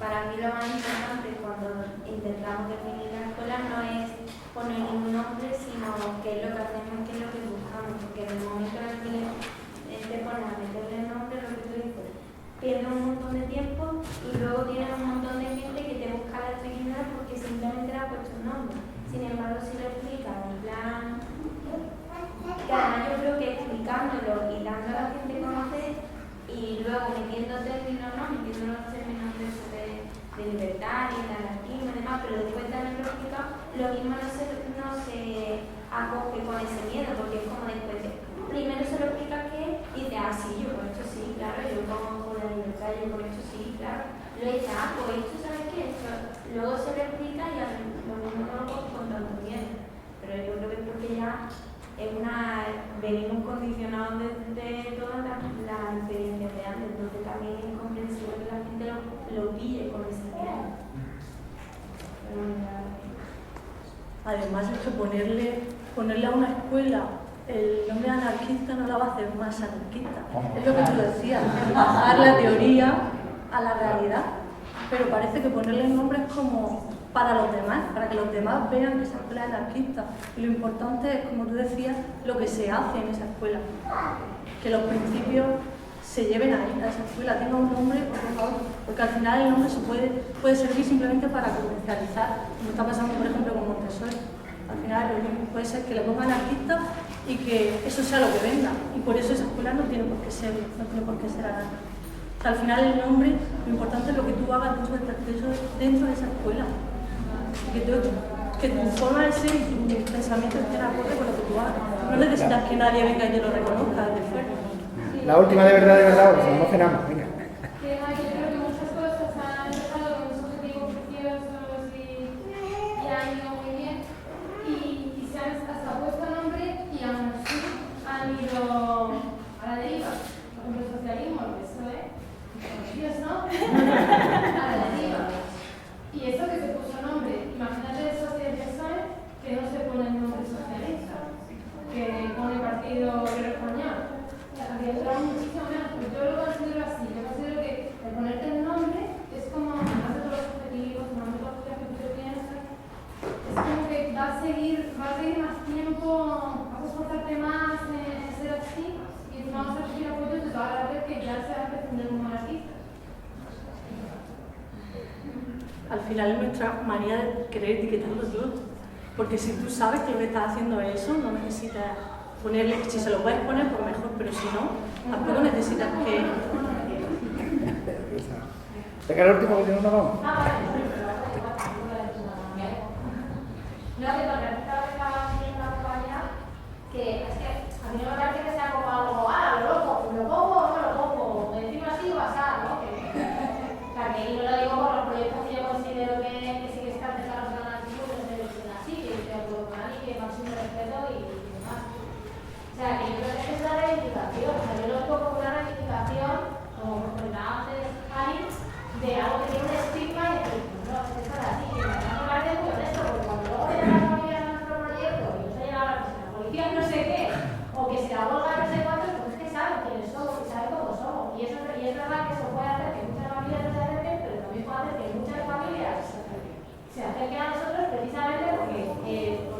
para mí lo más importante cuando intentamos definir la escuela no es poner ningún nombre, sino qué es lo que hacemos, qué es lo que buscamos, porque en el momento en el que te pones a meterle nombre, lo que tú dices, pierdes un montón de tiempo y luego tienes un montón de gente que te busca la trinidad porque simplemente le ha puesto un nombre. Sin embargo, si lo explicas en plan, que además yo creo que explicándolo y dando a la gente a conocer y luego metiendo términos, ¿no? Metiendo los términos de libertad y de anarquismo y demás, pero después también lo explicado, lo mismo no se acoge con ese miedo, porque es como después primero se lo explica qué y dice, sí, yo con esto sí, claro, yo con la libertad, yo con esto sí, claro, lo he hecho, pues esto, ¿sabes qué? Esto, luego se lo explica y a lo mismo no lo coge con tanto miedo, pero yo creo que es porque ya venimos condicionados de todas las experiencias de antes, entonces también es comprensible que la gente lo pille con ese miedo. Además es que ponerle a una escuela el nombre anarquista no la va a hacer más anarquista. Es lo que tú decías, bajar la teoría a la realidad. Pero parece que ponerle el nombre es como para los demás, para que los demás vean que esa escuela es anarquista. Y lo importante es, como tú decías, lo que se hace en esa escuela. Que los principios se lleven ahí, a esa escuela, tenga un nombre, por favor, porque al final el nombre puede servir simplemente para comercializar, como está pasando, por ejemplo, con Montessori. Al final puede ser que le pongan anarquista y que eso sea lo que venda, y por eso esa escuela no tiene por qué ser anarquista. O sea, al final el nombre, lo importante es lo que tú hagas dentro de esa escuela. Que tu forma de ser y tu pensamiento estén acorde con lo que tú hagas. No necesitas que nadie venga y te lo reconozca desde fuera. La última de verdad, porque si no cenamos, venga. Yo creo que muchas cosas han empezado con los objetivos preciosos y han ido muy bien y se han hasta puesto nombre y aún así han ido a la deriva. Por ejemplo, el socialismo, el PSOE, Dios, ¿no? Partido Obrero Español. Ayudará muchísimo menos, pero yo lo considero así. Yo considero que el ponerte el nombre es como, además de todos los objetivos, además de todas las cosas que tú piensas, es como que va a seguir más tiempo, vas a esforzarte más en ser así y vamos a recibir apoyo de toda la red que ya se va a defender como monarquista. Al final es nuestra manía de querer etiquetarlo todo. Porque si tú sabes que lo que estás haciendo es eso, no necesitas ponerle, si se lo puedes poner, pues mejor, pero si no, tampoco necesitas que... Venga, el último que tiene una vamos. No, que con respecto a lo que estaba diciendo la compañía, que es que a mí no me parece que sea como algo, lo loco, lo pongo o no lo pongo, encima así va a ser, ¿no? O sea, que yo lo digo por los proyectos que yo considero que sí que están cercanos a la nación, que se dicen así, que yo estoy de acuerdo con alguien, que máximo respeto y demás. O sea, que yo creo que es la reivindicación, o sea, yo lo digo como una reivindicación, como comentaba antes Ali, de algo que tiene un estigma y que no, es que es así, que me parece muy honesto, porque cuando luego te la familia en nuestro proyecto y no se llega a la policía no sé qué, o que si la huelga no sé cuántos, pues es que saben quiénes somos y saben cómo somos. Y es verdad que eso puede hacer que muchas familias no se acerquen, pero también puede hacer que muchas familias se acerquen a nosotros precisamente porque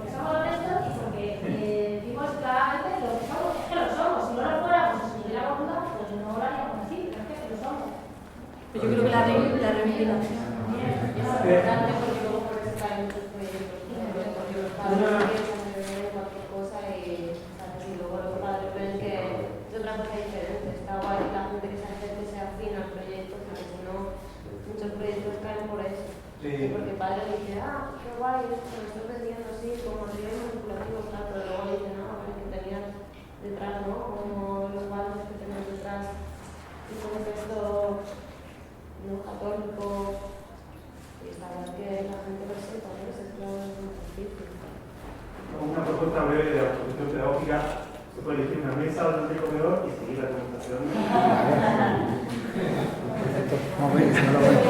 somos honestos y porque decimos claramente lo que somos, es que lo somos. Si no lo fuéramos, si tuviéramos dudas, pues no lo haríamos así, pero es que lo somos. Yo creo que la reivindicación. Es importante porque luego por eso hay muchos proyectos, los padres cualquier cosa y luego los padres ven que es otra cosa diferente. Está guay que la gente que se acerque sea afín al proyecto, porque si no, muchos proyectos caen por eso. Sí. Porque el padre dice, qué guay, esto lo estoy vendiendo así, como material manipulativo, claro, pero luego dice, no, a ver qué tenías detrás, ¿no? Como los valores que tenías detrás. Y como que esto, no católico, y está bien que la gente lo sepa, ¿no? Es muy difícil. Una propuesta breve de autogestión pedagógica, se puede elegir una mesa delante del comedor y seguir la conversación. Perfecto. Vamos a ver, si no lo veo.